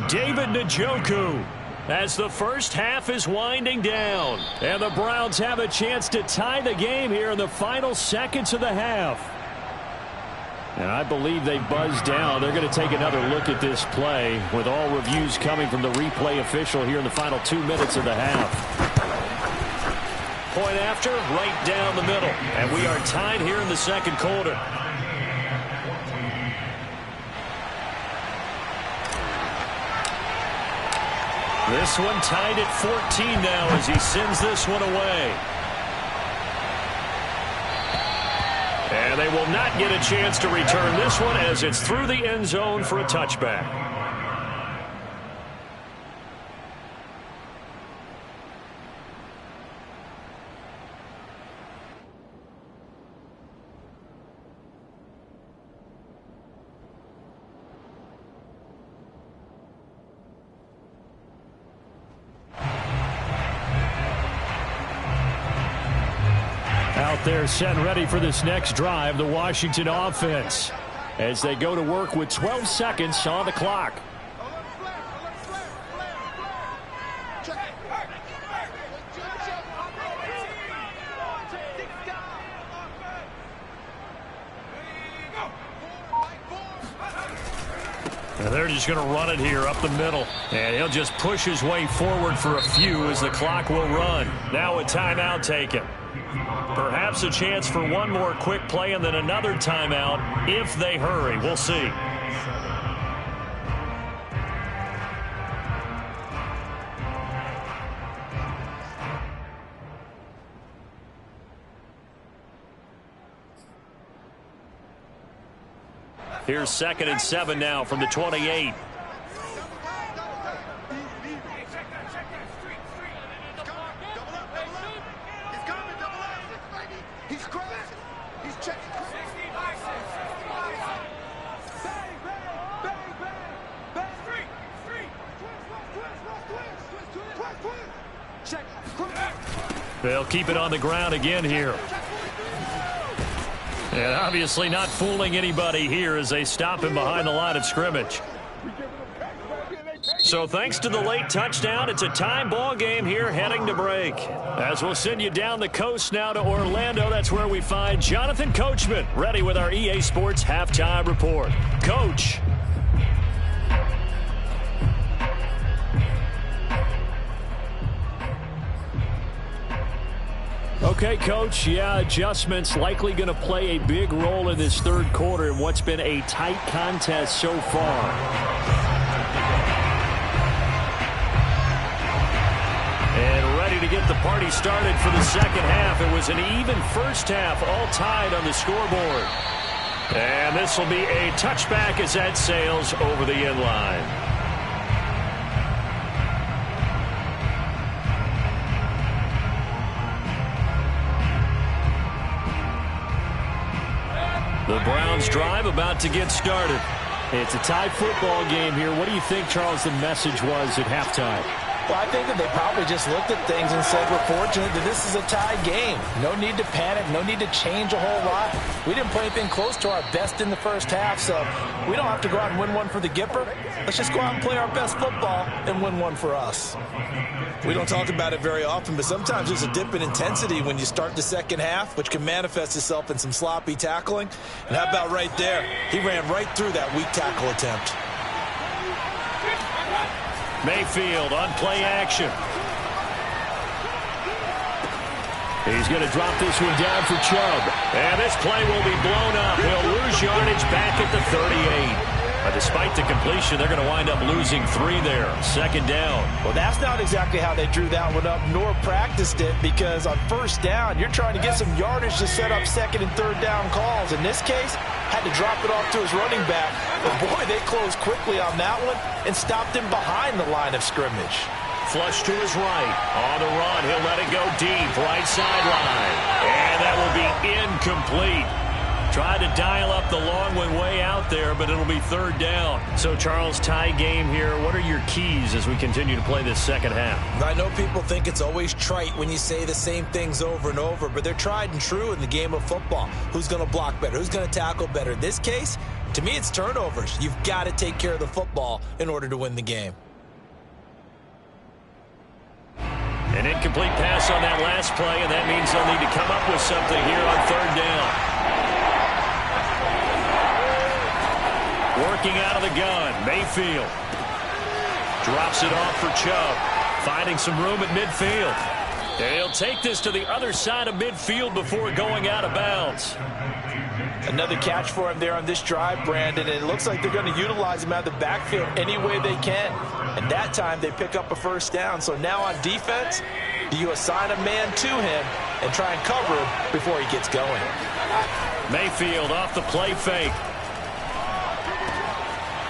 David Njoku as the first half is winding down. And the Browns have a chance to tie the game here in the final seconds of the half. And I believe they buzzed down. They're going to take another look at this play with all reviews coming from the replay official here in the final 2 minutes of the half. Point after, right down the middle. And we are tied here in the 2nd quarter. This one tied at 14 now as he sends this one away. And they will not get a chance to return this one as it's through the end zone for a touchback. Out there set and ready for this next drive, the Washington offense, as they go to work with 12 seconds on the clock. And they're just going to run it here up the middle. And he'll just push his way forward for a few as the clock will run. Now a timeout taken. Perhaps a chance for one more quick play and then another timeout if they hurry. We'll see. Here's 2nd and 7 now from the 28. They'll keep it on the ground again here. And obviously not fooling anybody here as they stop him behind the line of scrimmage. So thanks to the late touchdown, it's a tie ball game here heading to break. As we'll send you down the coast now to Orlando, that's where we find Jonathan Coachman ready with our EA Sports Halftime Report. Coach. Okay, Coach, adjustments likely going to play a big role in this 3rd quarter in what's been a tight contest so far. And ready to get the party started for the 2nd half. It was an even first half, all tied on the scoreboard. And this will be a touchback as that sails over the end line. The Browns drive about to get started. It's a tie football game here. What do you think, Charles, the message was at halftime? Well, I think that they probably just looked at things and said, we're fortunate that this is a tie game. No need to panic, no need to change a whole lot. We didn't play anything close to our best in the first half, so we don't have to go out and win one for the Gipper. Let's just go out and play our best football and win one for us. We don't talk about it very often, but sometimes there's a dip in intensity when you start the second half, which can manifest itself in some sloppy tackling. And how about right there? He ran right through that weak tackle attempt. Mayfield on play action. He's going to drop this one down for Chubb. And this play will be blown up. He'll lose yardage back at the 38. But despite the completion, they're going to wind up losing 3 there. Second down. Well, that's not exactly how they drew that one up, nor practiced it, because on first down, you're trying to get some yardage to set up second and third down calls. In this case, had to drop it off to his running back. But boy, they closed quickly on that one and stopped him behind the line of scrimmage. Flush to his right. On the run, he'll let it go deep. Right sideline. And that will be incomplete. Tried to dial up the long one way out there, but it'll be third down. So, Charles, tie game here. What are your keys as we continue to play this second half? I know people think it's always trite when you say the same things over and over, but they're tried and true in the game of football. Who's going to block better? Who's going to tackle better? In this case, to me, it's turnovers. You've got to take care of the football in order to win the game. An incomplete pass on that last play, and that means they'll need to come up with something here on third down. Working out of the gun, Mayfield. Drops it off for Chubb. Finding some room at midfield. And he'll take this to the other side of midfield before going out of bounds. Another catch for him there on this drive, Brandon, and it looks like they're going to utilize him out of the backfield any way they can. And that time they pick up a first down. So now on defense, you assign a man to him and try and cover him before he gets going. Mayfield off the play fake.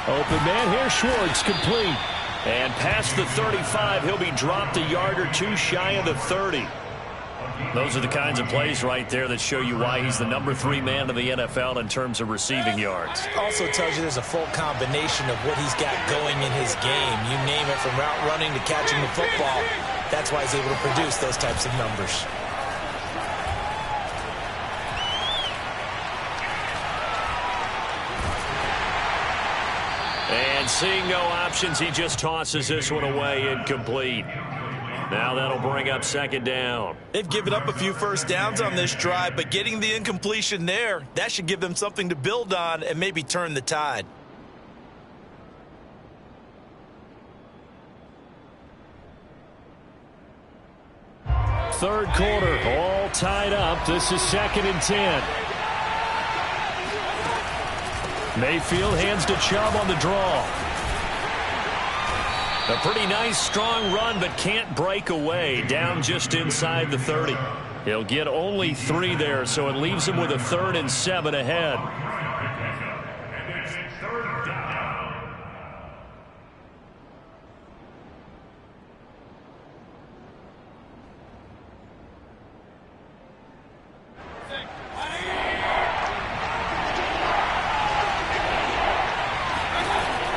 Open man here, Schwartz, complete. And past the 35, he'll be dropped a yard or two shy of the 30. Those are the kinds of plays right there that show you why he's the number 3 man in the NFL in terms of receiving yards. Also tells you there's a full combination of what he's got going in his game. You name it, from route running to catching the football. That's why he's able to produce those types of numbers. And seeing no options, he just tosses this one away, incomplete. Now that'll bring up second down. They've given up a few first downs on this drive, but getting the incompletion there, that should give them something to build on and maybe turn the tide. Third quarter, all tied up. This is 2nd and 10. Mayfield hands to Chubb on the draw. A pretty nice, strong run, but can't break away. Down just inside the 30. He'll get only 3 there, so it leaves him with a 3rd and 7 ahead.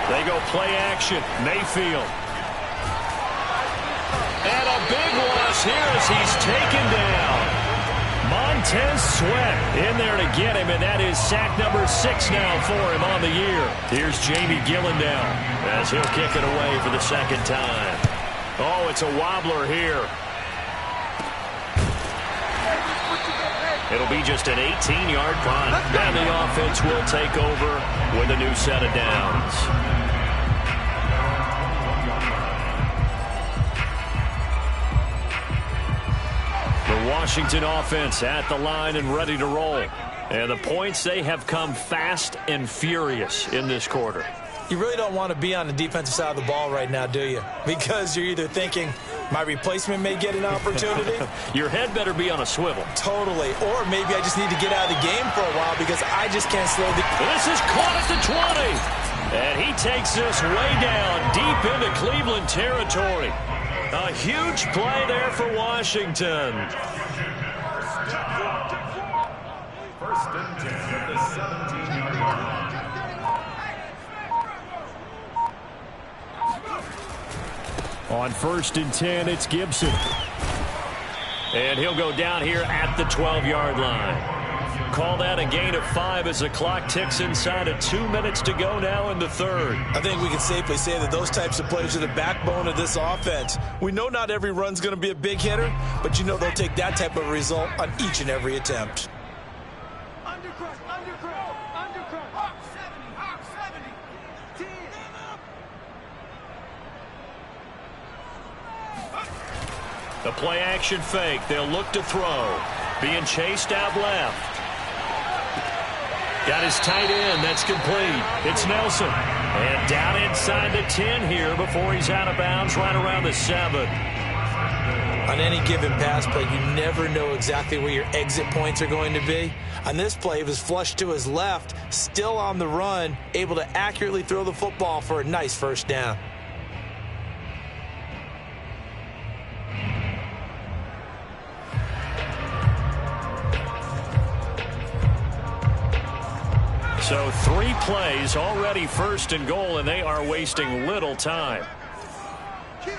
They go play action. Mayfield. And a big loss here as he's taken down. Montez Sweat in there to get him, and that is sack number 6 now for him on the year. Here's Jamie Gillen down as he'll kick it away for the second time. Oh, it's a wobbler here. It'll be just an 18-yard punt, and the offense will take over with a new set of downs. The Washington offense at the line and ready to roll. And the points, they have come fast and furious in this quarter. You really don't want to be on the defensive side of the ball right now, do you? Because you're either thinking, my replacement may get an opportunity. Your head better be on a swivel. Totally. Or maybe I just need to get out of the game for a while because I just can't slow the... This is caught at the 20. And he takes this way down deep into Cleveland territory. A huge play there for Washington. First and 10 at the 17-yard line. On 1st and 10, it's Gibson. And he'll go down here at the 12-yard line. Call that a gain of 5 as the clock ticks inside of 2 minutes to go now in the third. I think we can safely say that those types of plays are the backbone of this offense. We know not every run's going to be a big hitter, but you know they'll take that type of result on each and every attempt. Undercrush, undercrush, undercrush. Hawk 70, 10. The play action fake. They'll look to throw. Being chased out left. Got his tight end. That's complete. It's Nelson. And down inside the 10 here before he's out of bounds right around the 7. On any given pass play, you never know exactly where your exit points are going to be. On this play, he was flushed to his left, still on the run, able to accurately throw the football for a nice first down. So 3 plays, already 1st and goal, and they are wasting little time. Kill.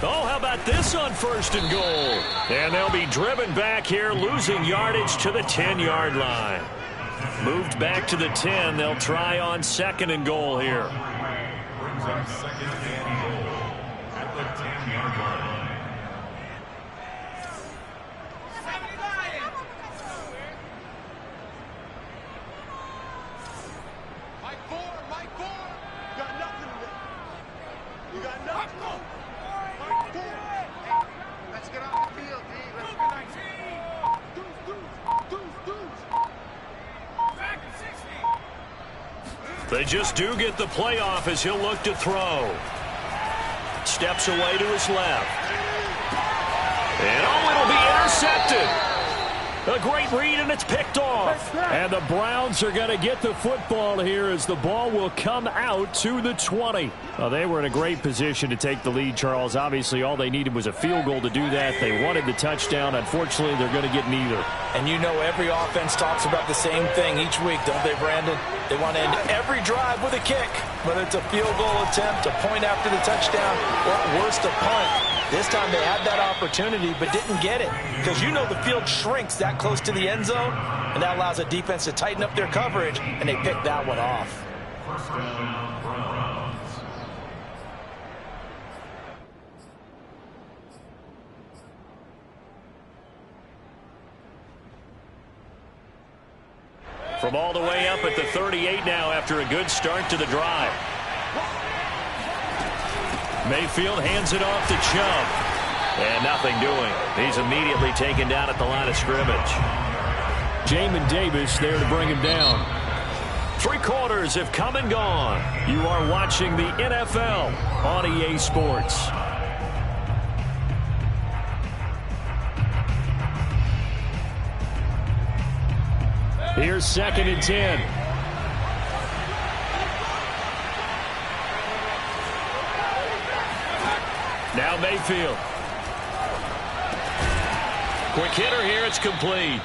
Oh, how about this on 1st and goal? And they'll be driven back here, losing yardage to the 10-yard line. Moved back to the 10. They'll try on 2nd and goal here. Brings up 2nd and goal at the 10-yard line. Mike 4. You got nothing to do. You got nothing. Mike 4. Hey, let's get off the field, D. Let's get on Deuce. Back at 60. They just do get the playoff as he'll look to throw. Steps away to his left. And it'll be intercepted. A great read, and it's picked off. And the Browns are going to get the football here as the ball will come out to the 20. They were in a great position to take the lead, Charles. Obviously, all they needed was a field goal to do that. They wanted the touchdown. Unfortunately, they're going to get neither. And you know every offense talks about the same thing each week, don't they, Brandon? They want to end every drive with a kick, whether it's a field goal attempt, a point after the touchdown, or at worst, a punt. This time they had that opportunity but didn't get it because you know the field shrinks that close to the end zone, and that allows a defense to tighten up their coverage, and they picked that one off. First down, Browns. From all the way up at the 38 now after a good start to the drive. Mayfield hands it off to Chubb. And nothing doing. He's immediately taken down at the line of scrimmage. Jamin Davis there to bring him down. 3 quarters have come and gone. You are watching the NFL on EA Sports. Here's 2nd and 10. Now Mayfield. Quick hitter here. It's complete.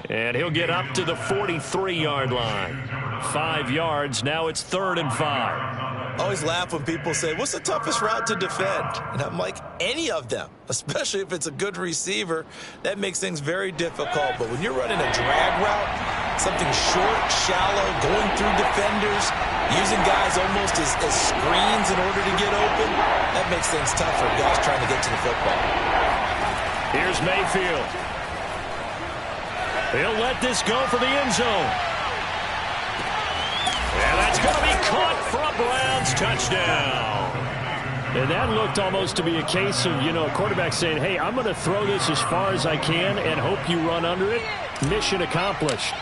And he'll get up to the 43-yard line. 5 yards. Now it's 3rd and 5. I always laugh when people say, what's the toughest route to defend? And I'm like, any of them, especially if it's a good receiver. That makes things very difficult. But when you're running a drag route, something short, shallow, going through defenders, using guys almost as screens in order to get open, that makes things tough for guys trying to get to the football. Here's Mayfield. He'll let this go for the end zone. And that's going to be caught for a Browns touchdown. And that looked almost to be a case of, a quarterback saying, hey, I'm going to throw this as far as I can and hope you run under it. Mission accomplished.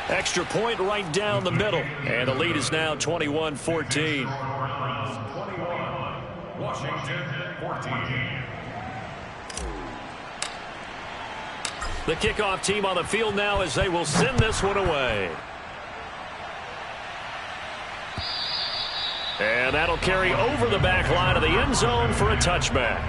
Extra point right down the middle. And the lead is now 21-14. 21, Washington 14. The kickoff team on the field now as they will send this one away. And that'll carry over the back line of the end zone for a touchback.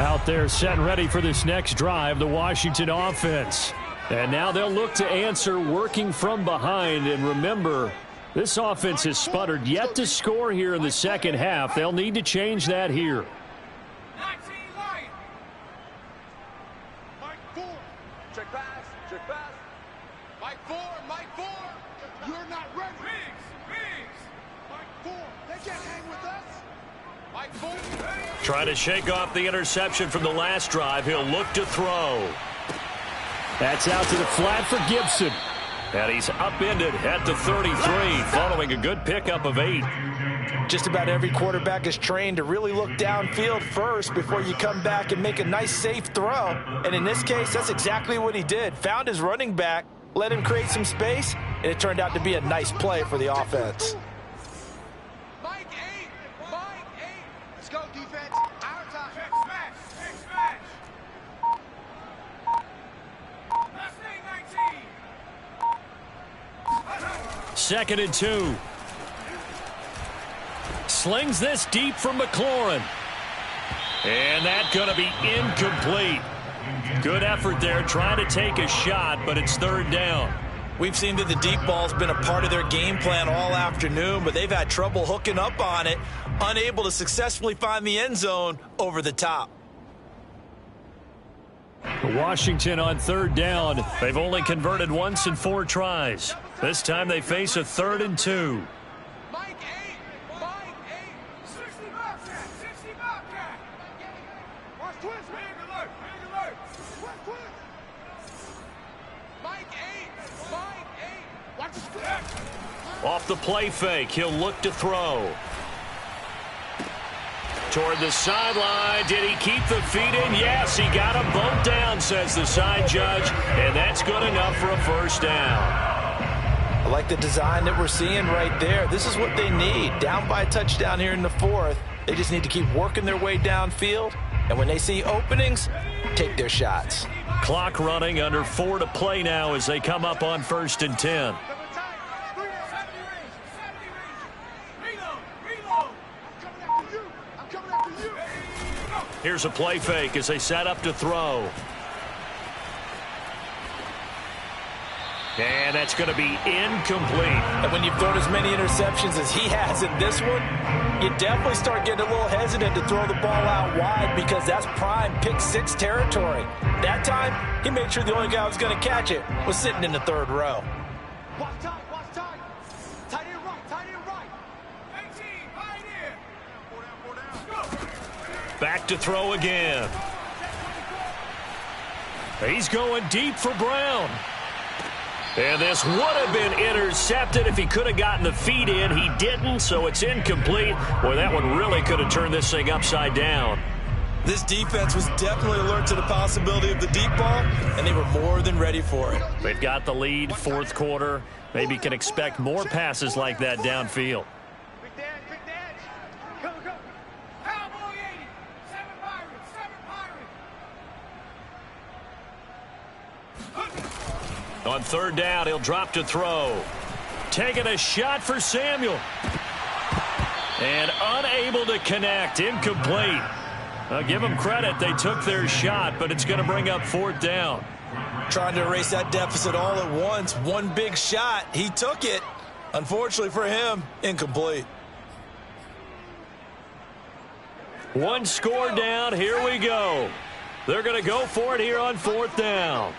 Out there set and ready for this next drive, the Washington offense. And now they'll look to answer working from behind. And remember, this offense has sputtered yet to score here in the second half. They'll need to change that here. Mike 4. Check pass. Check pass. Mike 4. Mike 4. You're not ready. Riggs. Mike 4. They can't hang with us. Mike 4. Trying to shake off the interception from the last drive. He'll look to throw. That's out to the flat for Gibson. And he's upended at the 33, following a good pickup of 8. Just about every quarterback is trained to really look downfield first before you come back and make a nice, safe throw. And in this case, that's exactly what he did. Found his running back, let him create some space, and it turned out to be a nice play for the offense. Mike 8. Mike 8. Let's go, defense. Our time. Check smash. Check smash. Last thing, 19. 2nd and 2. Slings this deep from McLaurin. And that's going to be incomplete. Good effort there trying to take a shot, but it's 3rd down. We've seen that the deep ball's been a part of their game plan all afternoon, but they've had trouble hooking up on it, unable to successfully find the end zone over the top. Washington on 3rd down. They've only converted once in 4 tries. This time they face a 3rd and 2. Mike 8. Mike 8. 60 Bobcat. 60 Bobcat. Watch twist. Big alert. Big alert. Twist. Mike 8. Mike 8. Watch the step. Off the play fake, he'll look to throw. Toward the sideline. Did he keep the feet in? Yes, he got them both down, says the side judge. And that's good enough for a 1st down. I like the design that we're seeing right there. This is what they need. Down by a touchdown here in the 4th. They just need to keep working their way downfield. And when they see openings, take their shots. Clock running, under 4 to play now as they come up on 1st and 10. Here's a play fake as they set up to throw. And that's going to be incomplete. And when you've thrown as many interceptions as he has in this one, you definitely start getting a little hesitant to throw the ball out wide because that's prime pick 6 territory. That time, he made sure the only guy who was going to catch it was sitting in the 3rd row. Watch tight. Watch tight. Tight end right. Tight end right. 18. Right here. 4 down. 4 down. Back to throw again. He's going deep for Brown. And this would have been intercepted if he could have gotten the feet in. He didn't, so it's incomplete. Boy, that one really could have turned this thing upside down. This defense was definitely alert to the possibility of the deep ball, and they were more than ready for it. They've got the lead, 4th quarter. Maybe can expect more passes like that downfield. Big Dad. Big Dad. Go. Cowboy 80. 7 Pirates. 7 Pirates. On 3rd down, he'll drop to throw. Taking a shot for Samuel. And unable to connect. Incomplete. I'll give them credit. They took their shot, but it's going to bring up 4th down. Trying to erase that deficit all at once. One big shot. He took it. Unfortunately for him, incomplete. 1 score down. Here we go. They're going to go for it here on 4th down.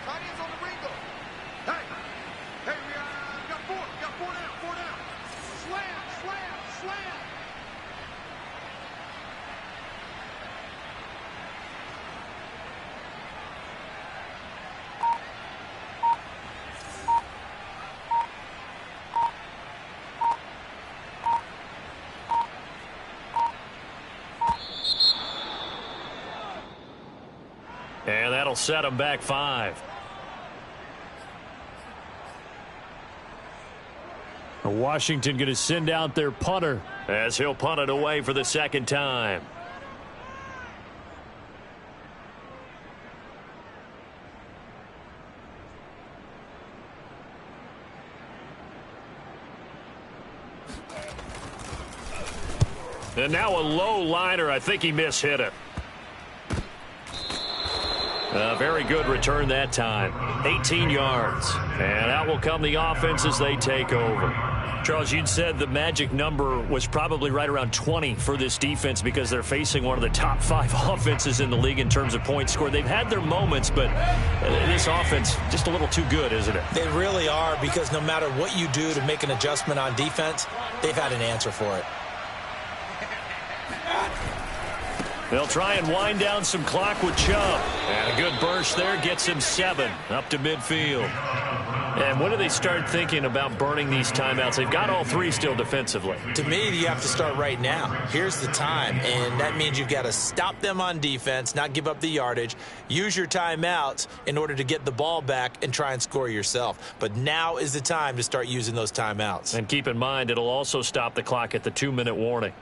And that'll set them back 5. Washington going to send out their punter as he'll punt it away for the 2nd time. And now a low liner. I think he mishit it. A very good return that time. 18 yards. And out will come the offense as they take over. Charles, you'd said the magic number was probably right around 20 for this defense because they're facing one of the top 5 offenses in the league in terms of points scored. They've had their moments, but this offense just a little too good, isn't it? They really are, because no matter what you do to make an adjustment on defense, they've had an answer for it. They'll try and wind down some clock with Chubb. And a good burst there gets him 7 up to midfield. And when do they start thinking about burning these timeouts? They've got all 3 still defensively. To me, you have to start right now. Here's the time, and that means you've got to stop them on defense, not give up the yardage, use your timeouts in order to get the ball back and try and score yourself. But now is the time to start using those timeouts. And keep in mind, it'll also stop the clock at the 2-minute warning.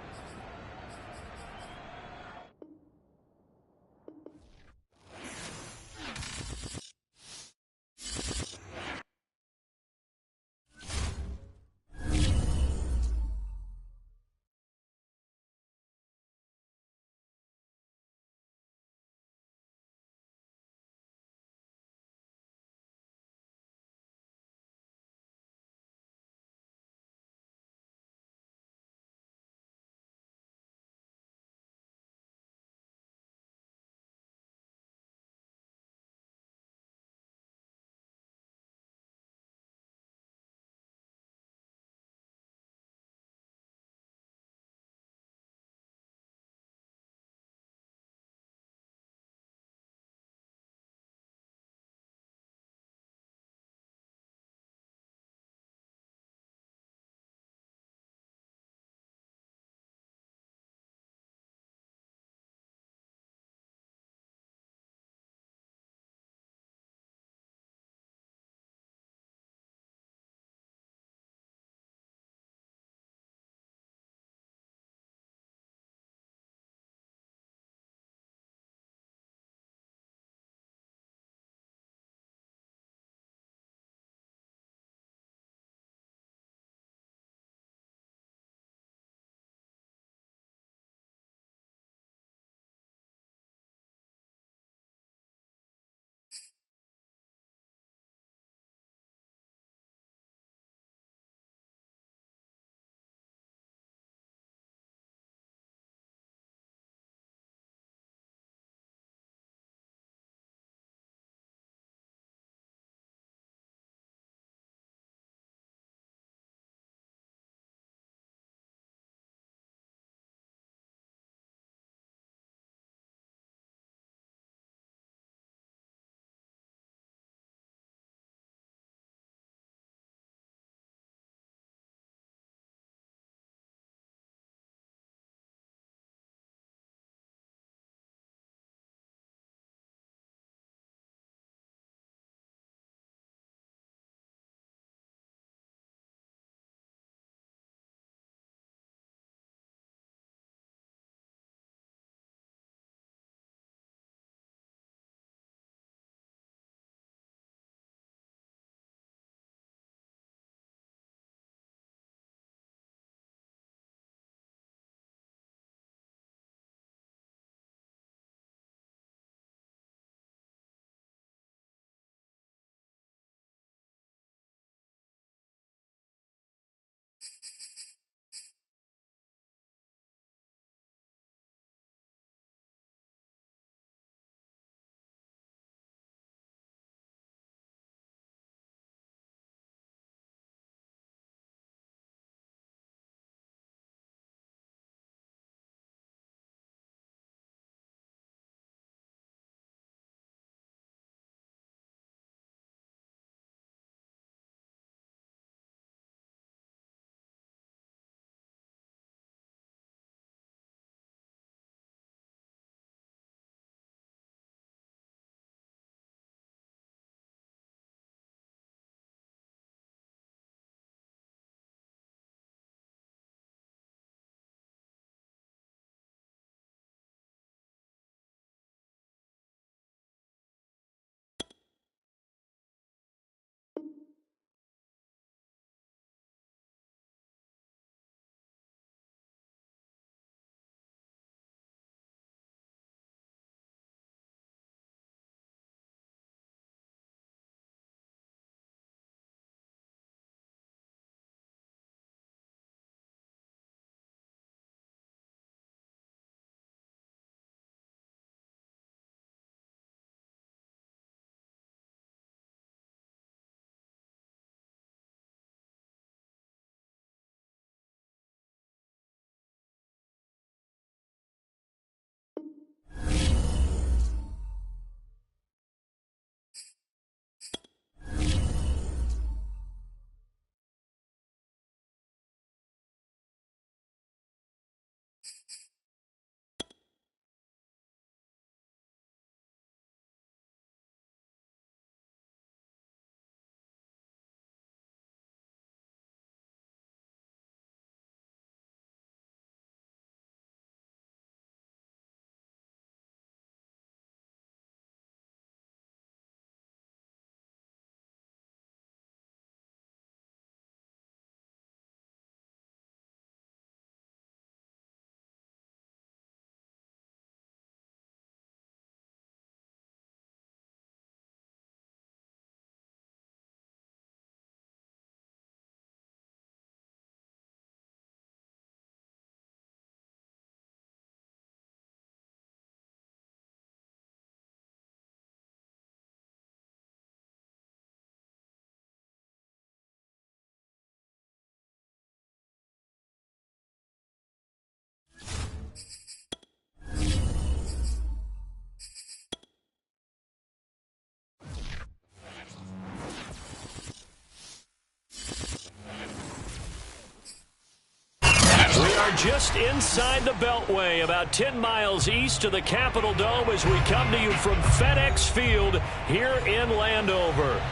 Just inside the Beltway, about 10 miles east of the Capitol Dome as we come to you from FedEx Field here in Landover.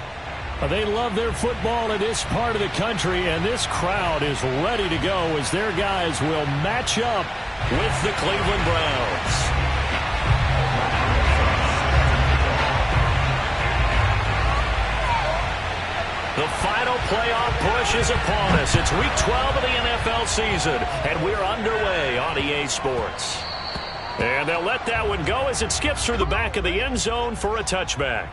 They love their football in this part of the country, and this crowd is ready to go as their guys will match up with the Cleveland Browns. The final playoff push is upon us. It's week 12 of the NFL season, and we're underway on EA Sports. And they'll let that one go as it skips through the back of the end zone for a touchback.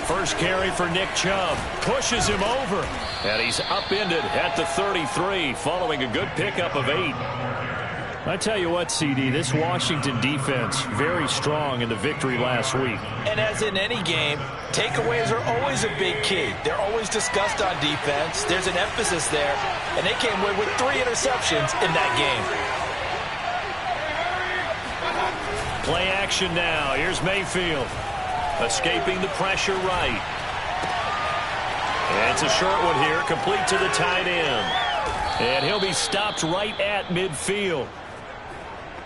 First carry for Nick Chubb. Pushes him over. And he's upended at the 33 following a good pickup of 8. I tell you what, CD, this Washington defense, very strong in the victory last week. And as in any game, takeaways are always a big key. They're always discussed on defense. There's an emphasis there. And they came away with 3 interceptions in that game. Play action now. Here's Mayfield. Escaping the pressure right. And it's a short one here, complete to the tight end. And he'll be stopped right at midfield.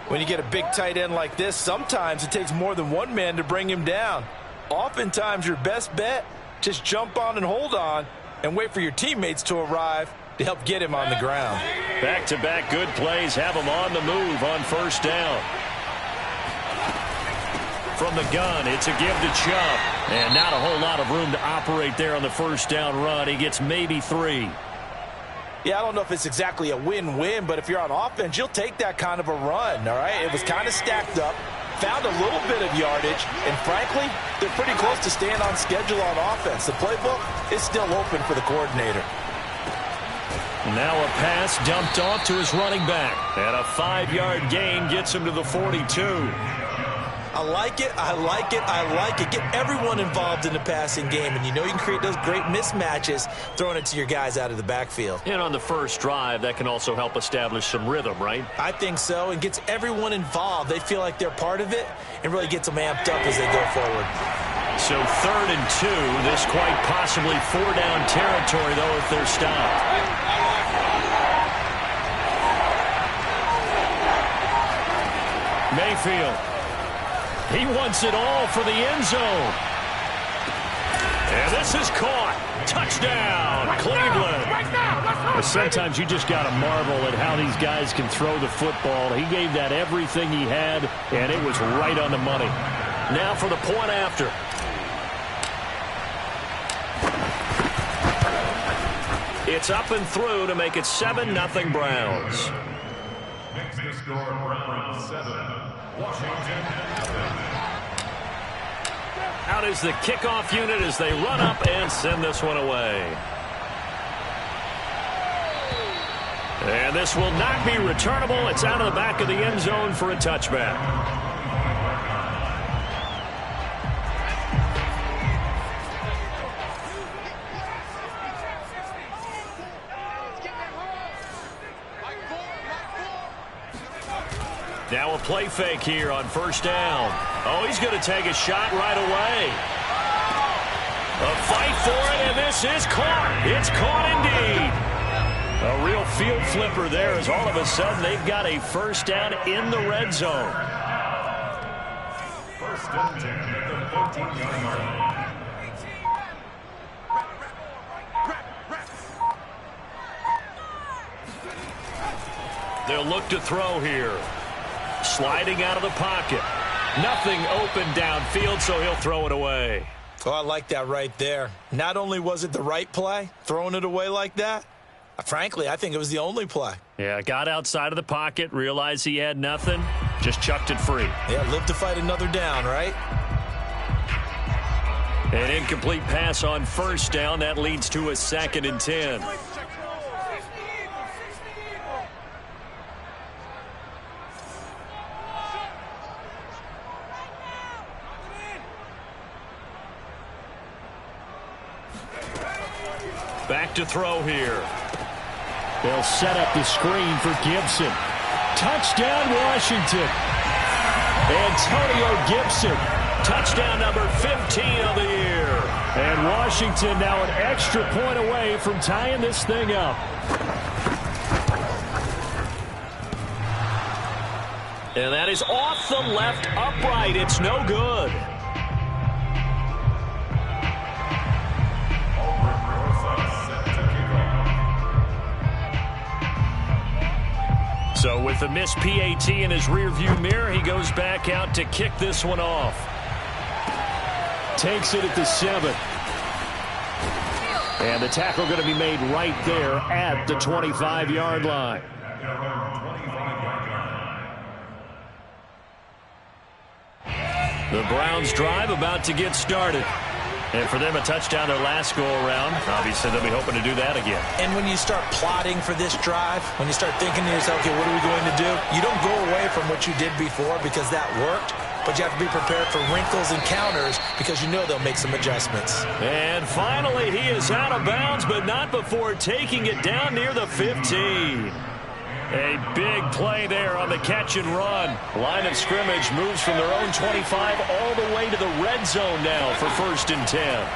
When you get a big tight end like this, sometimes it takes more than one man to bring him down. Oftentimes your best bet, just jump on and hold on and wait for your teammates to arrive to help get him on the ground. Back-to-back good plays have him on the move on first down. From the gun, it's a give to Chubb. And not a whole lot of room to operate there on the first down run. He gets maybe 3. Yeah, I don't know if it's exactly a win-win, but if you're on offense, you'll take that kind of a run, all right? It was kind of stacked up, found a little bit of yardage, and frankly, they're pretty close to staying on schedule on offense. The playbook is still open for the coordinator. Now a pass dumped off to his running back. And a 5-yard gain gets him to the 42. I like it, I like it, I like it. Get everyone involved in the passing game, and you know you can create those great mismatches throwing it to your guys out of the backfield. And on the first drive, that can also help establish some rhythm, right? I think so, and gets everyone involved. They feel like they're part of it and really gets them amped up as they go forward. So 3rd and 2, this quite possibly 4-down territory, though, if they're stopped. Mayfield. He wants it all for the end zone. And this is caught. Touchdown, Cleveland. Sometimes you just got to marvel at how these guys can throw the football. He gave that everything he had, and it was right on the money. Now for the point after. It's up and through to make it 7-0 Browns. Next to score, Browns 7, Washington 7. Out is the kickoff unit as they run up and send this one away. And this will not be returnable. It's out of the back of the end zone for a touchback. Now a play fake here on first down. Oh, he's going to take a shot right away. A fight for it, and this is caught. It's caught indeed. A real field flipper there as all of a sudden they've got a first down in the red zone. First and 10 at the 14-yard line. They'll look to throw here. Sliding out of the pocket. Nothing open downfield, so he'll throw it away. Oh, I like that right there. Not only was it the right play, throwing it away like that, frankly, I think it was the only play. Yeah, got outside of the pocket, realized he had nothing, just chucked it free. Yeah, live to fight another down, right? An incomplete pass on first down. That leads to a 2nd and 10. Back to throw here. They'll set up the screen for Gibson. Touchdown, Washington. Antonio Gibson. Touchdown number 15 of the year. And Washington now an extra point away from tying this thing up. And that is off the left upright. It's no good. So with the missed PAT in his rearview mirror, he goes back out to kick this one off. Takes it at the 7. And the tackle going to be made right there at the 25-yard line. The Browns drive about to get started. And for them, a touchdown their last go-around. Obviously, they'll be hoping to do that again. And when you start plotting for this drive, when you start thinking to yourself, okay, what are we going to do? You don't go away from what you did before because that worked, but you have to be prepared for wrinkles and counters because you know they'll make some adjustments. And finally, he is out of bounds, but not before taking it down near the 15. A big play there on the catch and run. Line of scrimmage moves from their own 25 all the way to the red zone now for 1st and 10.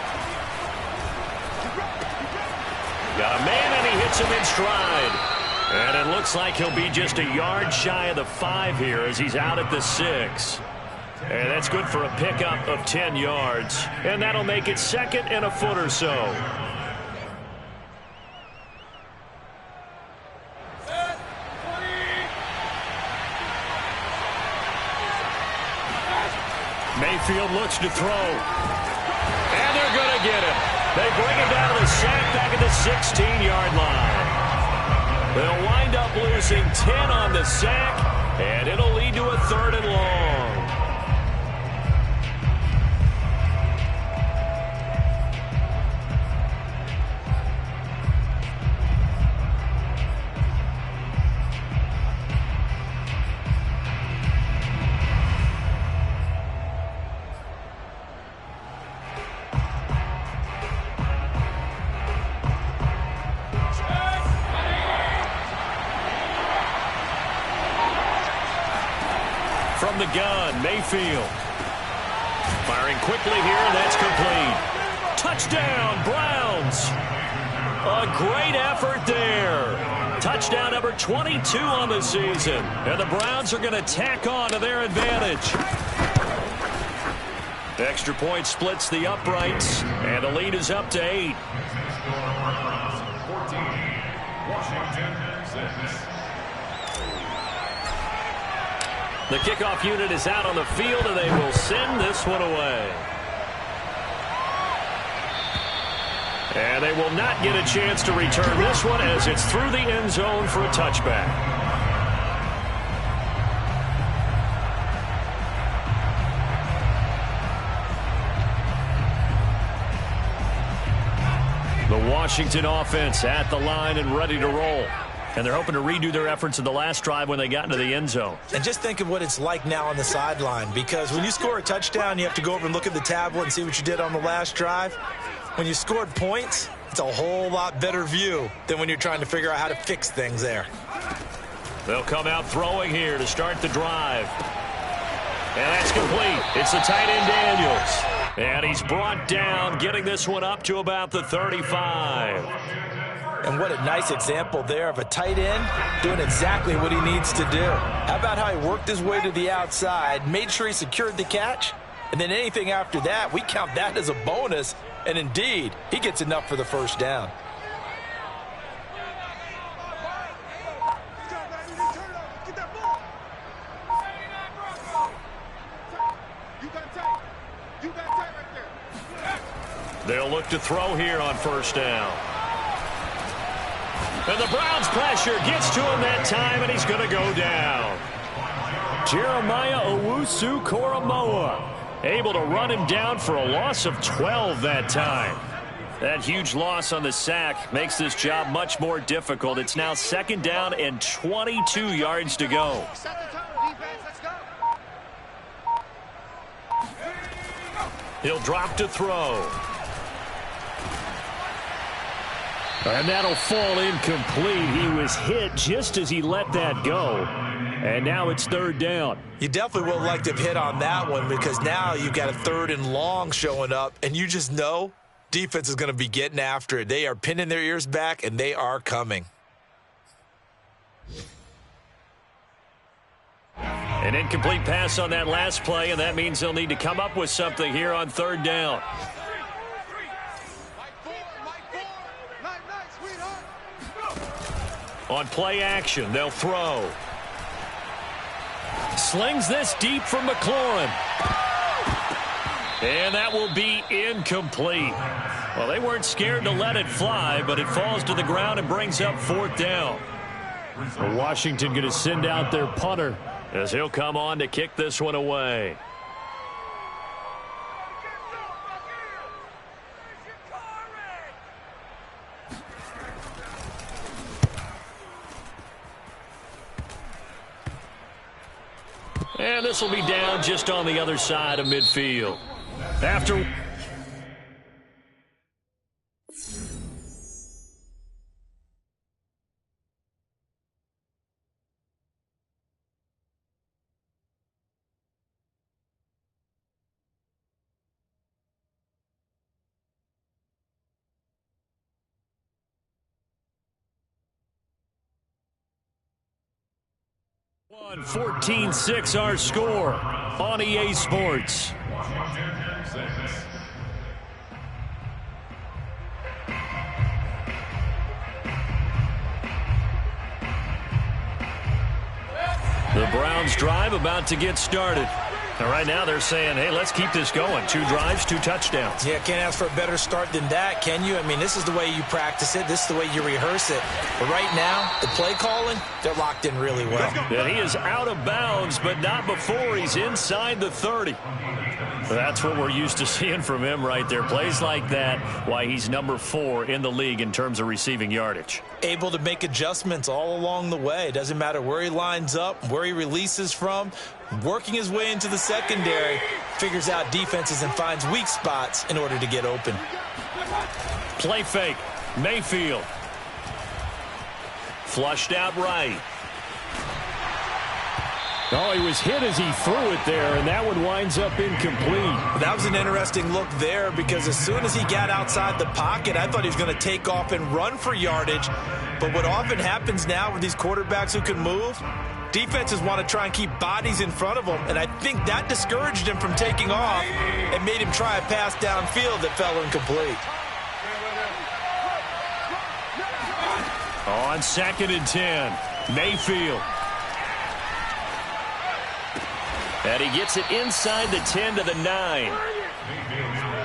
Got a man, and he hits him in stride. And it looks like he'll be just a yard shy of the 5 here as he's out at the 6. And that's good for a pickup of 10 yards. And that'll make it 2nd and a foot or so. Mayfield looks to throw. And they're going to get him. They bring him down to the sack back at the 16-yard line. They'll wind up losing 10 on the sack, and it'll lead to a 3rd and long. From the gun, Mayfield. Firing quickly here, and that's complete. Touchdown, Browns. A great effort there. Touchdown number 22 on the season. And the Browns are going to tack on to their advantage. Extra point splits the uprights, and the lead is up to 8. 14, Washington 6. The kickoff unit is out on the field, and they will send this one away. And they will not get a chance to return this one as it's through the end zone for a touchback. The Washington offense at the line and ready to roll. And they're hoping to redo their efforts in the last drive when they got into the end zone. And just think of what it's like now on the sideline, because when you score a touchdown, you have to go over and look at the tablet and see what you did on the last drive. When you scored points, it's a whole lot better view than when you're trying to figure out how to fix things there. They'll come out throwing here to start the drive. And that's complete. It's the tight end Daniels. And he's brought down, getting this one up to about the 35. And what a nice example there of a tight end doing exactly what he needs to do. How about how he worked his way to the outside, made sure he secured the catch, and then anything after that, we count that as a bonus. And indeed, he gets enough for the first down. They'll look to throw here on first down. And the Browns pressure gets to him that time, and he's going to go down. Jeremiah Owusu-Koramoah able to run him down for a loss of 12 that time. That huge loss on the sack makes this job much more difficult. It's now second down and 22 yards to go. He'll drop to throw. And that'll fall incomplete. He was hit just as he let that go. And now it's third down. You definitely would like to have hit on that one because now you've got a third and long showing up, and you just know defense is going to be getting after it. They are pinning their ears back, and they are coming. An incomplete pass on that last play, and that means they'll need to come up with something here on third down. On play action, they'll throw. Slings this deep from McLaurin. And that will be incomplete. Well, they weren't scared to let it fly, but it falls to the ground and brings up fourth down. Washington going to send out their punter, as he'll come on to kick this one away. And this will be down just on the other side of midfield. After... One 14-6 our score on EA Sports. The Browns drive about to get started. And right now they're saying, hey, let's keep this going. 2 drives, 2 touchdowns. Yeah, can't ask for a better start than that, can you? I mean, this is the way you practice it. This is the way you rehearse it. But right now, the play calling, they're locked in really well. And he is out of bounds, but not before he's inside the 30. That's what we're used to seeing from him right there. Plays like that, why he's number 4 in the league in terms of receiving yardage. Able to make adjustments all along the way. Doesn't matter where he lines up, where he releases from. Working his way into the secondary, figures out defenses and finds weak spots in order to get open. Play fake. Mayfield. Flushed out right. Oh, he was hit as he threw it there, and that one winds up incomplete. That was an interesting look there because as soon as he got outside the pocket, I thought he was going to take off and run for yardage. But what often happens now with these quarterbacks who can move, defenses want to try and keep bodies in front of them, and I think that discouraged him from taking off and made him try a pass downfield that fell incomplete. On 2nd and 10, Mayfield. And he gets it inside the 10 to the 9.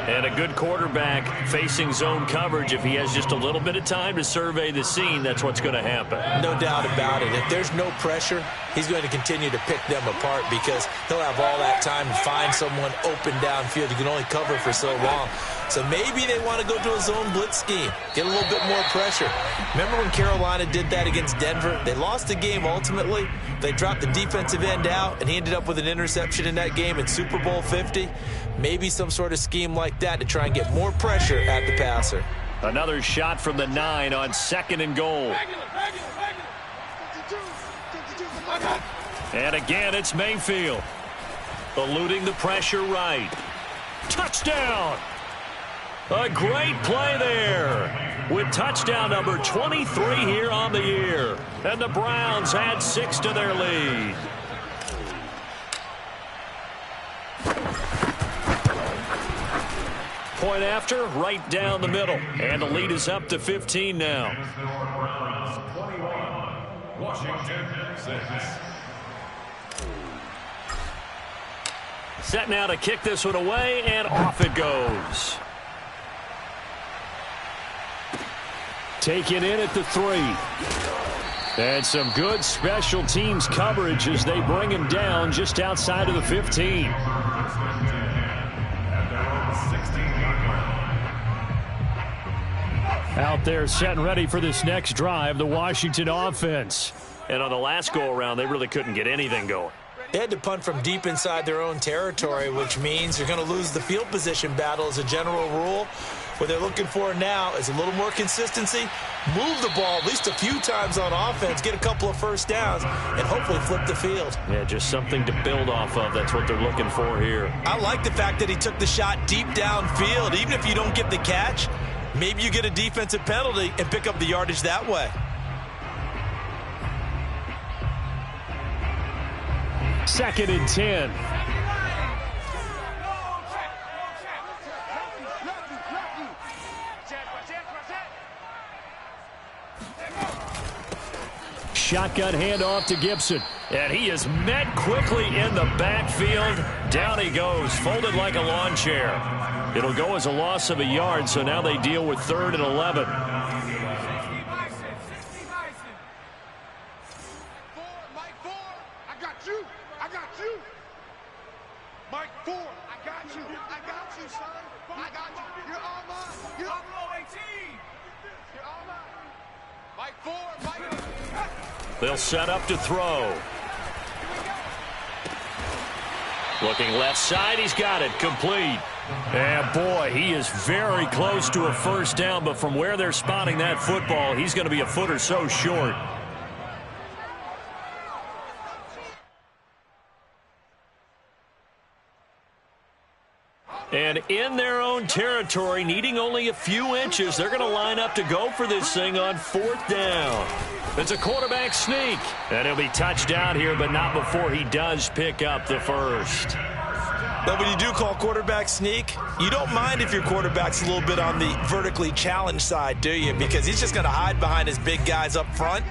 And a good quarterback facing zone coverage. If he has just a little bit of time to survey the scene, that's what's going to happen. No doubt about it. If there's no pressure, he's going to continue to pick them apart because he'll have all that time to find someone open downfield. You can only cover for so long. So maybe they want to go to a zone blitz scheme, get a little bit more pressure. Remember when Carolina did that against Denver? They lost the game ultimately. They dropped the defensive end out, and he ended up with an interception in that game in Super Bowl 50. Maybe some sort of scheme like that to try and get more pressure at the passer. Another shot from the 9 on 2nd and goal. And again, it's Mayfield. Eluding the pressure right. Touchdown! A great play there. With touchdown number 23 here on the year. And the Browns add 6 to their lead. Point after, right down the middle. And the lead is up to 15 now. Washington 6. Set now to kick this one away, and off it goes. Taken in at the 3. And some good special teams coverage as they bring him down just outside of the 15. Out there set and ready for this next drive, the Washington offense. And on the last go-around, they really couldn't get anything going. They had to punt from deep inside their own territory, which means you're going to lose the field position battle as a general rule. What they're looking for now is a little more consistency, move the ball at least a few times on offense, get a couple of first downs, and hopefully flip the field. Yeah, just something to build off of. That's what they're looking for here. I like the fact that he took the shot deep downfield. Even if you don't get the catch, maybe you get a defensive penalty and pick up the yardage that way. Second and 10. Shotgun handoff to Gibson. And he is met quickly in the backfield. Down he goes, folded like a lawn chair. It'll go as a loss of a yard, so now they deal with 3rd and 11. They'll set up to throw. Looking left side, he's got it, complete. And boy, he is very close to a first down, but from where they're spotting that football, he's going to be a foot or so short. And in their own territory, needing only a few inches, they're going to line up to go for this thing on 4th down. It's a quarterback sneak. And he'll be touchdown here, but not before he does pick up the first. But when you do call quarterback sneak, you don't mind if your quarterback's a little bit on the vertically challenged side, do you? Because he's just going to hide behind his big guys up front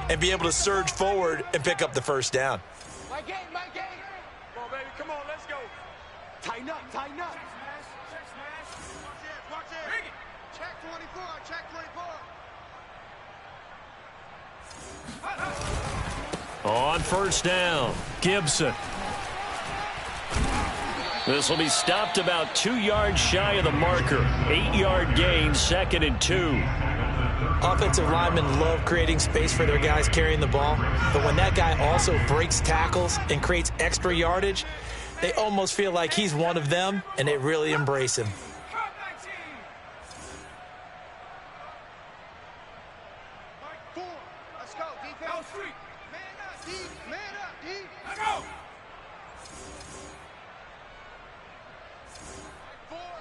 and be able to surge forward and pick up the first down. My game, my game. Come on, baby, come on, let's go. Tighten up, tighten up. Check smash. Watch it. Bring it. Check 24, check 24. On first down, Gibson. This will be stopped about 2 yards shy of the marker. 8-yard gain, 2nd and 2. Offensive linemen love creating space for their guys carrying the ball, but when that guy also breaks tackles and creates extra yardage, they almost feel like he's one of them, and they really embrace him. Let's go, defense. Man up, D. Man up, D. Let's go.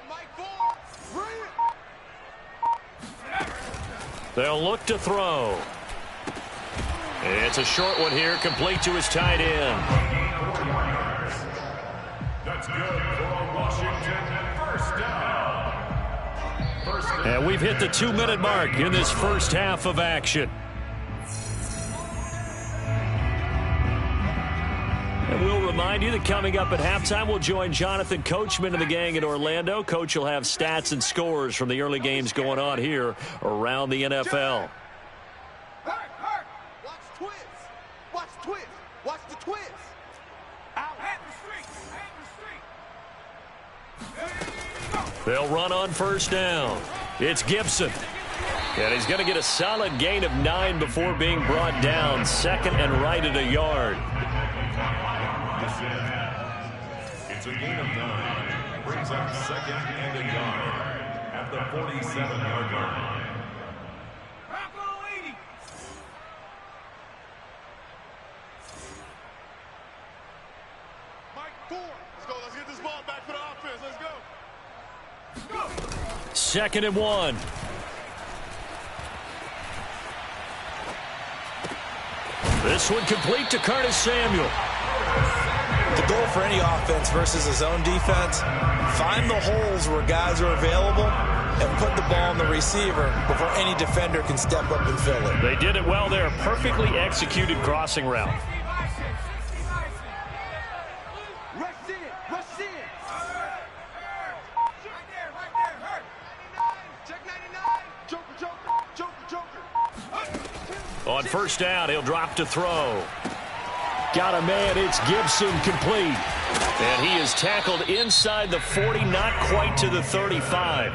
Mike 4. Bring it. They'll look to throw. It's a short one here, complete to his tight end. That's good for Washington. First down. And we've hit the 2-minute mark in this first half of action. And we'll remind you that coming up at halftime, we'll join Jonathan Coachman and the gang in Orlando. Coach will have stats and scores from the early games going on here around the NFL. Hurt. Watch twist. Watch twist. Watch the twist. Out. They'll run on first down. It's Gibson. And he's going to get a solid gain of 9 before being brought down. 2nd and right at a yard. It's a gain of 9. Brings up 2nd and a yard at the 47-yard line. Let's go. Let's get this ball back for the offense. Let's go. 2nd and 1. This one complete to Curtis Samuel. The goal for any offense versus his own defense, find the holes where guys are available and put the ball on the receiver before any defender can step up and fill it. They did it well there. Perfectly executed crossing route. Rush in. Rush in. Right there. Hurt. 99. Check 99. Joker. On 1st down, he'll drop to throw. Got a man. It's Gibson, complete. And he is tackled inside the 40, not quite to the 35.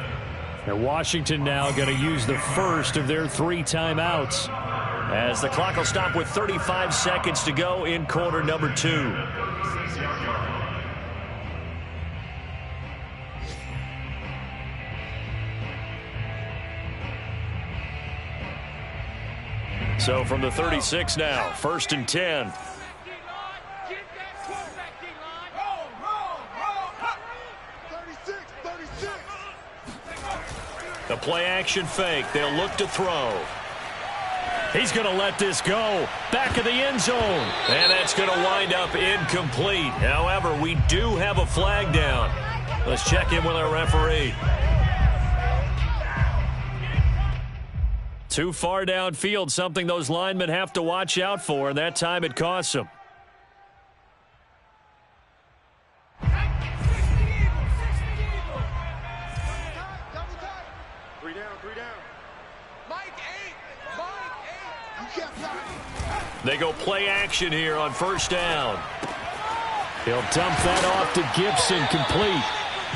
And Washington now going to use the first of their 3 timeouts, as the clock will stop with 35 seconds to go in quarter number 2. So from the 36 now, 1st and 10. The play action fake. They'll look to throw. He's going to let this go. Back of the end zone. And that's going to wind up incomplete. However, we do have a flag down. Let's check in with our referee. Too far downfield, something those linemen have to watch out for, and that time it costs them. They go play action here on 1st down. He'll dump that off to Gibson, complete.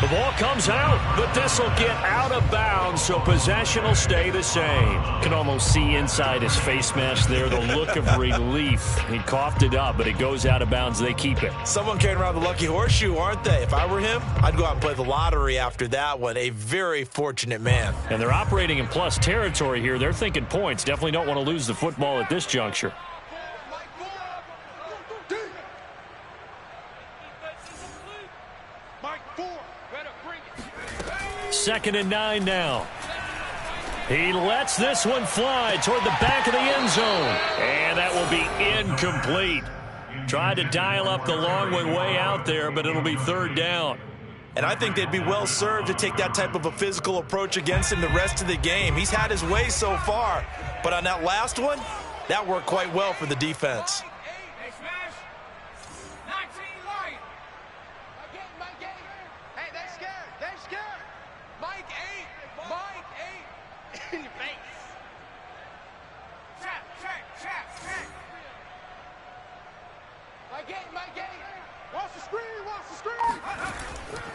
The ball comes out, but this will get out of bounds, so possession will stay the same. Can almost see inside his face mask there the look of relief. He coughed it up, but it goes out of bounds. They keep it. Someone carrying around the lucky horseshoe, aren't they? If I were him, I'd go out and play the lottery after that one. A very fortunate man. And they're operating in plus territory here. They're thinking points. Definitely don't want to lose the football at this juncture. 2nd and 9 now. He lets this one fly toward the back of the end zone. And that will be incomplete. Tried to dial up the long one way out there, but it'll be 3rd down. And I think they'd be well served to take that type of a physical approach against him the rest of the game. He's had his way so far, but on that last one, that worked quite well for the defense.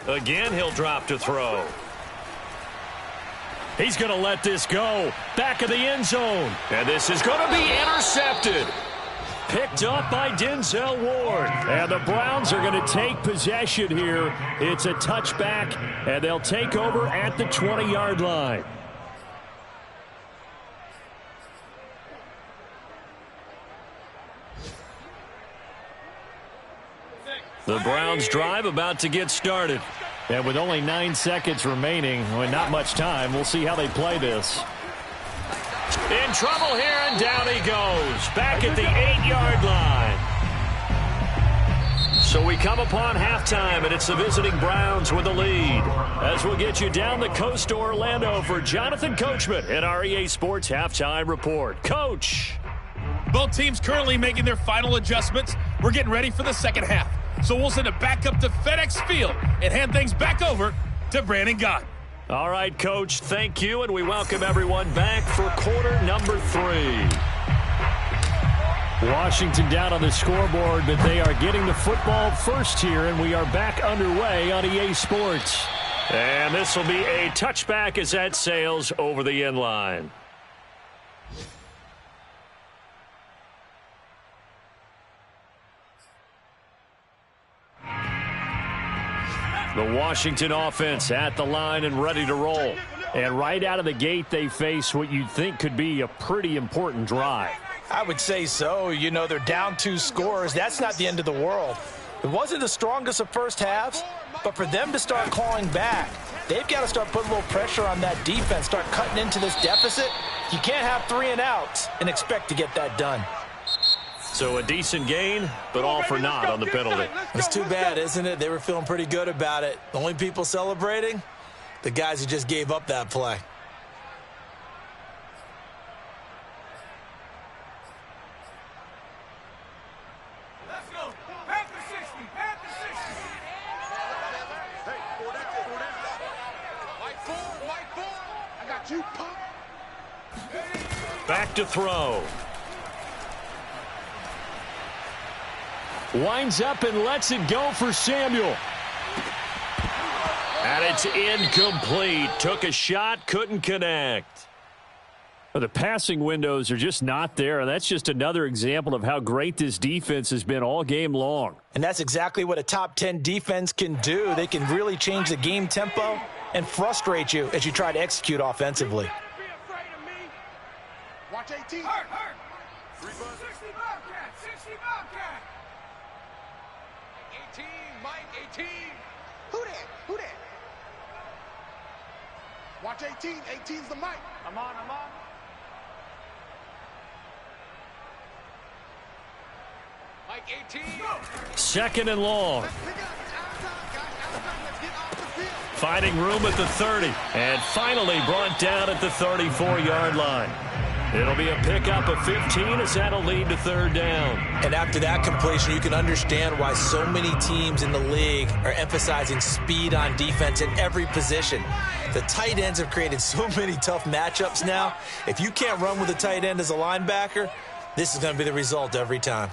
Again, he'll drop to throw. He's going to let this go. Back of the end zone. And this is going to be intercepted. Picked up by Denzel Ward. And the Browns are going to take possession here. It's a touchback, and they'll take over at the 20-yard line. The Browns drive about to get started. And with only 9 seconds remaining, and not much time, we'll see how they play this. In trouble here, and down he goes. Back at the 8-yard line. So we come upon halftime, and it's the visiting Browns with the lead. As we'll get you down the coast to Orlando for Jonathan Coachman at our EA Sports Halftime Report. Coach. Both teams currently making their final adjustments. We're getting ready for the second half. So we'll send it back up to FedEx Field and hand things back over to Brandon Gott. All right, Coach, thank you, and we welcome everyone back for quarter number 3. Washington down on the scoreboard, but they are getting the football first here, and we are back underway on EA Sports. And this will be a touchback as that sails over the end line. The Washington offense at the line and ready to roll. And right out of the gate, they face what you'd think could be a pretty important drive. I would say so. You know, they're down 2 scores. That's not the end of the world. It wasn't the strongest of first halves, but for them to start clawing back, they've got to start putting a little pressure on that defense, start cutting into this deficit. You can't have 3 and outs and expect to get that done. So a decent gain, but all for naught on the penalty. It's too bad, isn't it? They were feeling pretty good about it. The only people celebrating, the guys who just gave up that play. Let's go. Back to 60. Back to 60. Hey, 4 down. Mike 4. Mike 4. I got you, punk. Back to throw. Winds up and lets it go for Samuel. And it's incomplete. Took a shot, couldn't connect. Well, the passing windows are just not there, and that's just another example of how great this defense has been all game long. And that's exactly what a top 10 defense can do. They can really change the game tempo and frustrate you as you try to execute offensively. Watch 18. Hurt. 3 bucks. 60 Bobcat. 60 Bobcat. 18, Mike, 18. Who that? Watch 18. 18's the Mike. I'm on. Mike, 18. Second and long. Let's pick up. Let's get off the field. Finding room at the 30. And finally brought down at the 34-yard line. It'll be a pickup of 15 as that'll lead to third down. And after that completion, you can understand why so many teams in the league are emphasizing speed on defense in every position. The tight ends have created so many tough matchups now. If you can't run with a tight end as a linebacker, this is going to be the result every time.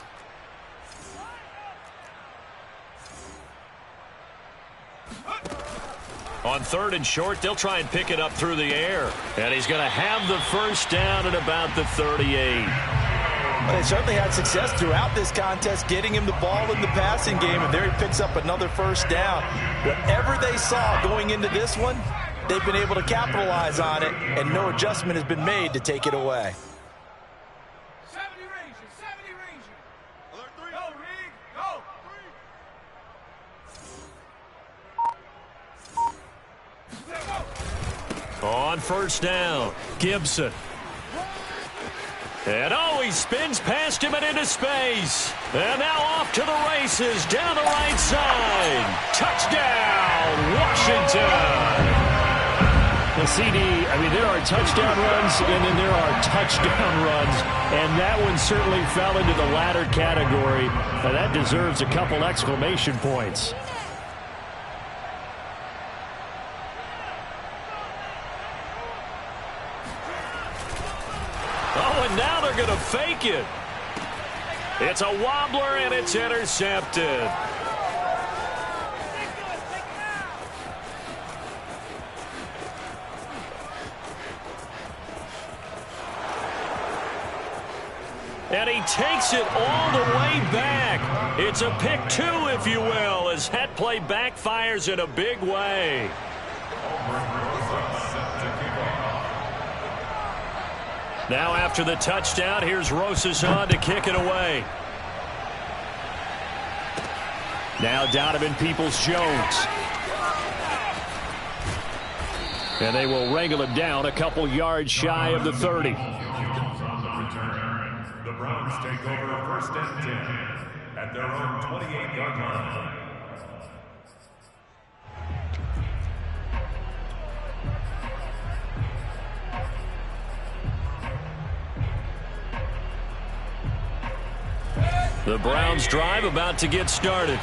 On third and short, they'll try and pick it up through the air. And he's going to have the first down at about the 38. Well, they certainly had success throughout this contest getting him the ball in the passing game, and there he picks up another first down. Whatever they saw going into this one, they've been able to capitalize on it, and no adjustment has been made to take it away. 70 Ranger. Alert 3. Go, Reed. Go. 3. On first down, Gibson. And he spins past him and into space. And now off to the races down the right side. Touchdown, Washington. The CD, there are touchdown runs and then there are touchdown runs. And that one certainly fell into the latter category. And that deserves a couple exclamation points. And now they're going to fake it. It's a wobbler, and it's intercepted. And he takes it all the way back. It's a pick 2, if you will, as that play backfires in a big way. Now after the touchdown, here's Rosas on to kick it away. Now Donovan Peoples-Jones. And they will wrangle him down a couple yards shy of the 30. The Browns take over first and 10 at their own 28-yard line. The Browns drive about to get started.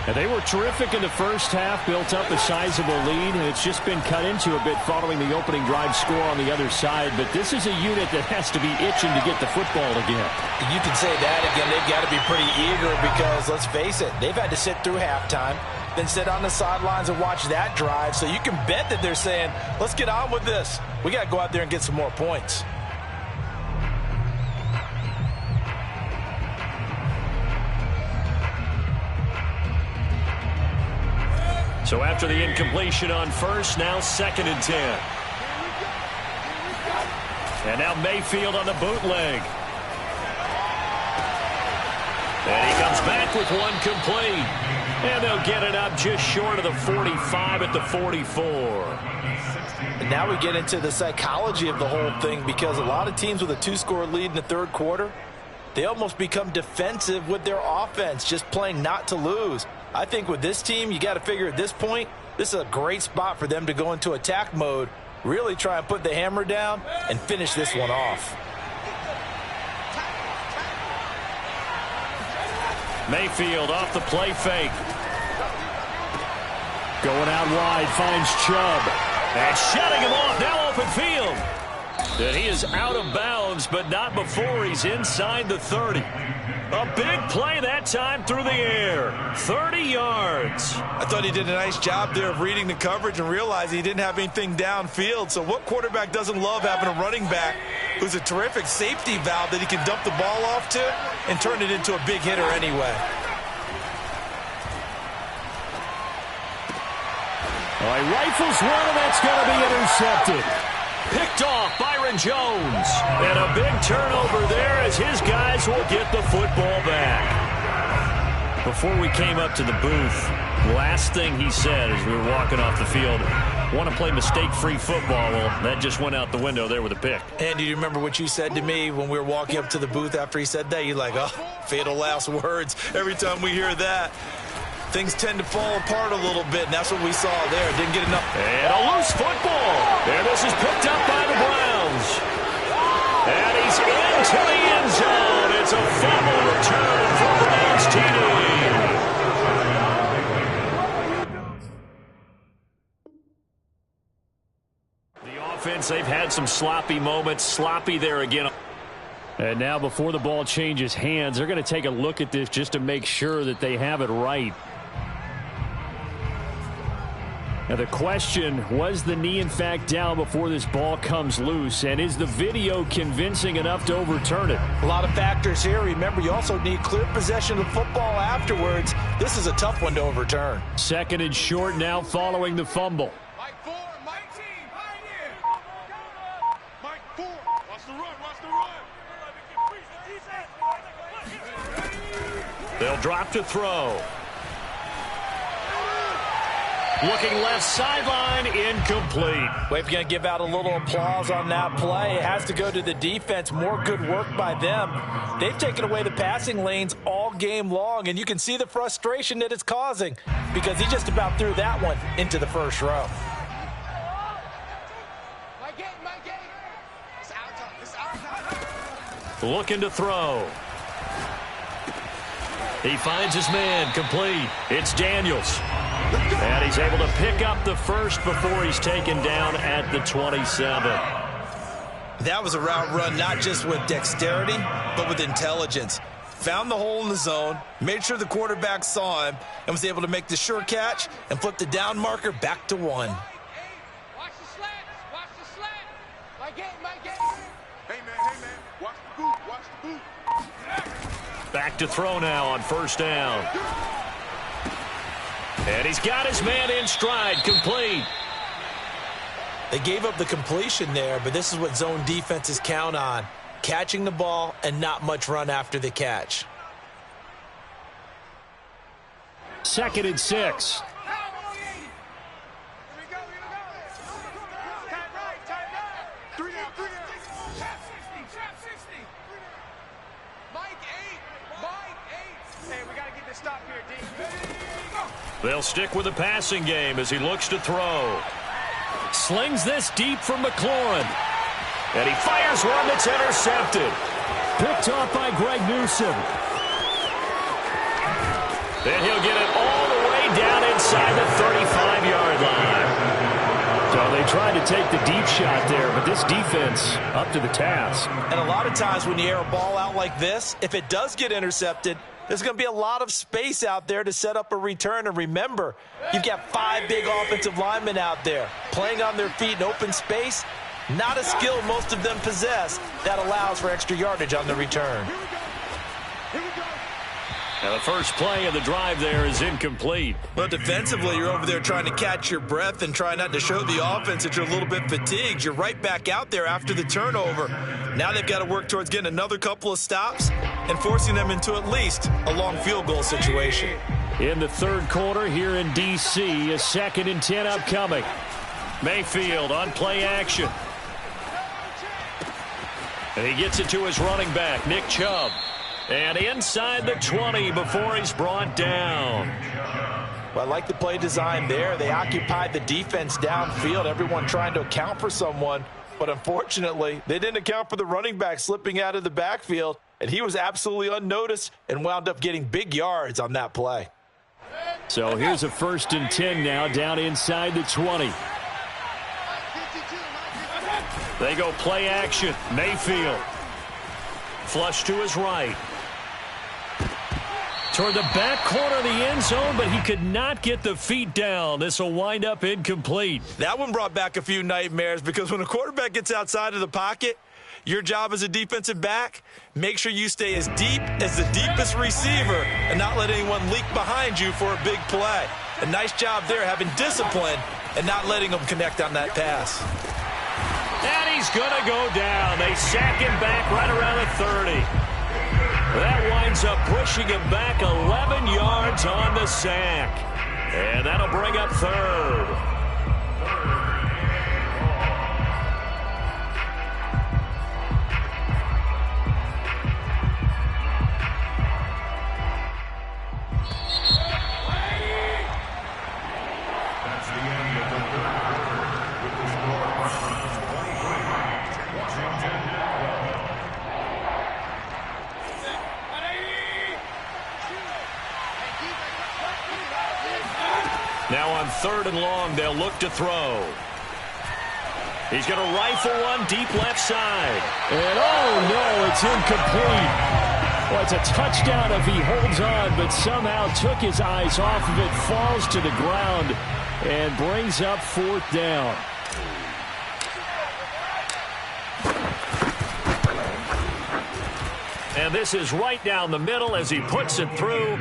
And they were terrific in the first half, built up a sizable lead, and it's just been cut into a bit following the opening drive score on the other side. But this is a unit that has to be itching to get the football again. You can say that again. They've got to be pretty eager because, let's face it, they've had to sit through halftime, then sit on the sidelines and watch that drive. So you can bet that they're saying, let's get on with this. We got to go out there and get some more points. So after the incompletion on first, now second and 10. And now Mayfield on the bootleg. And he comes back with one complete. And they'll get it up just short of the 45 at the 44. And now we get into the psychology of the whole thing, because a lot of teams with a 2-score lead in the third quarter, they almost become defensive with their offense, just playing not to lose. I think with this team, you got to figure at this point, this is a great spot for them to go into attack mode, really try and put the hammer down and finish this one off. Mayfield off the play fake. Going out wide, finds Chubb. And shutting him off, now open field. And he is out of bounds, but not before he's inside the 30. A big play that time through the air. 30 yards. I thought he did a nice job there of reading the coverage and realizing he didn't have anything downfield. So what quarterback doesn't love having a running back who's a terrific safety valve that he can dump the ball off to and turn it into a big hitter anyway? All right, rifles one, and that's going to be intercepted. Picked off Byron Jones. And a big turnover there as his guys will get the football back. Before we came up to the booth, last thing he said as we were walking off the field, want to play mistake-free football. Well, that just went out the window there with a pick. And do you remember what you said to me when we were walking up to the booth after he said that? You're like, oh, fatal last words. Every time we hear that, things tend to fall apart a little bit, and that's what we saw there. Didn't get enough. And a loose football. And this is picked up by the Browns. And he's into the end zone. It's a fumble return for Browns TD. The offense, they've had some sloppy moments. Sloppy there again. And now before the ball changes hands, they're going to take a look at this just to make sure that they have it right. Now the question, was the knee in fact down before this ball comes loose? And is the video convincing enough to overturn it? A lot of factors here. Remember, you also need clear possession of the football afterwards. This is a tough one to overturn. Second and short now following the fumble. Mike 4, Mike team, pioneer. Mike 4, watch the run, watch the run. They'll drop to throw. Looking left sideline, incomplete. Well, if you're going to give out a little applause on that play, it has to go to the defense. More good work by them. They've taken away the passing lanes all game long, and you can see the frustration that it's causing because he just about threw that one into the first row. Looking to throw. He finds his man, complete. It's Daniels. And he's able to pick up the first before he's taken down at the 27. That was a route run not just with dexterity, but with intelligence. Found the hole in the zone, made sure the quarterback saw him, and was able to make the sure catch and flip the down marker back to 1. Watch the slants, watch the slant. My game. Hey, man, watch the boot. Back to throw now on first down. And he's got his man in stride, complete. They gave up the completion there, but this is what zone defenses count on. Catching the ball and not much run after the catch. Second and 6. They'll stick with the passing game as he looks to throw. Slings this deep from McLaurin. And he fires one that's intercepted. Picked off by Greg Newsome. Then he'll get it all the way down inside the 35-yard line. So they tried to take the deep shot there, but this defense up to the task. And a lot of times when you air a ball out like this, if it does get intercepted, there's going to be a lot of space out there to set up a return. And remember, you've got 5 big offensive linemen out there playing on their feet in open space. Not a skill most of them possess that allows for extra yardage on the return. Now the first play of the drive there is incomplete. Well, defensively, you're over there trying to catch your breath and try not to show the offense that you're a little bit fatigued. You're right back out there after the turnover. Now they've got to work towards getting another couple of stops and forcing them into at least a long field goal situation. In the third quarter here in D.C., a 2nd and 10 upcoming. Mayfield on play action. And he gets it to his running back, Nick Chubb. And inside the 20 before he's brought down. Well, I like the play design there. They occupied the defense downfield, everyone trying to account for someone. But unfortunately, they didn't account for the running back slipping out of the backfield, and he was absolutely unnoticed and wound up getting big yards on that play. So here's a 1st and 10 now down inside the 20. They go play action. Mayfield. Flush to his right. Toward the back corner of the end zone, but he could not get the feet down. This will wind up incomplete. That one brought back a few nightmares because when a quarterback gets outside of the pocket, your job as a defensive back, make sure you stay as deep as the deepest receiver and not let anyone leak behind you for a big play. A nice job there having discipline and not letting them connect on that pass. And he's going to go down. They sack him back right around the 30. That winds up pushing him back 11 yards on the sack. And that'll bring up 3rd. Now on 3rd and long, they'll look to throw. He's going to rifle one deep left side. And oh no, it's incomplete. Well, it's a touchdown if he holds on, but somehow took his eyes off of it, falls to the ground, and brings up 4th down. And this is right down the middle as he puts it through.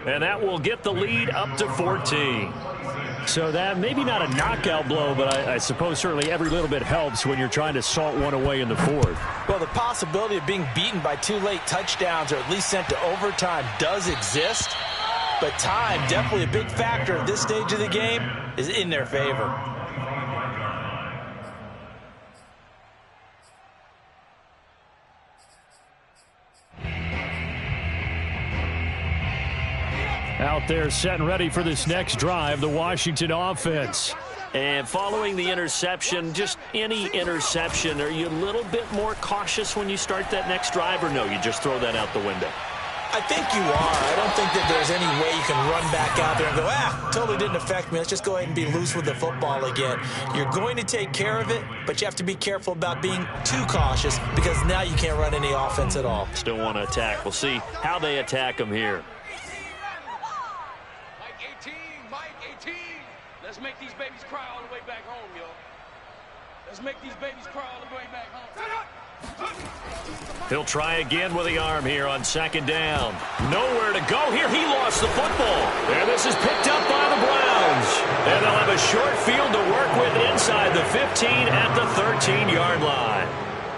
And that will get the lead up to 14. So that maybe not a knockout blow, but I suppose certainly every little bit helps when you're trying to salt one away in the 4th. Well, the possibility of being beaten by 2 late touchdowns or at least sent to overtime does exist. But time, definitely a big factor at this stage of the game, is in their favor. Out there set and ready for this next drive, the Washington offense. And following the interception, just any interception, are you a little bit more cautious when you start that next drive, or no, you just throw that out the window? I think you are. I don't think that there's any way you can run back out there and go, totally didn't affect me. Let's just go ahead and be loose with the football again. You're going to take care of it, but you have to be careful about being too cautious because now you can't run any offense at all. Still want to attack. We'll see how they attack them here. Let's make these babies cry all the way back home, yo. Let's make these babies cry all the way back home. He'll try again with the arm here on 2nd down. Nowhere to go here. He lost the football. And this is picked up by the Browns. And they'll have a short field to work with inside the 15 at the 13-yard line.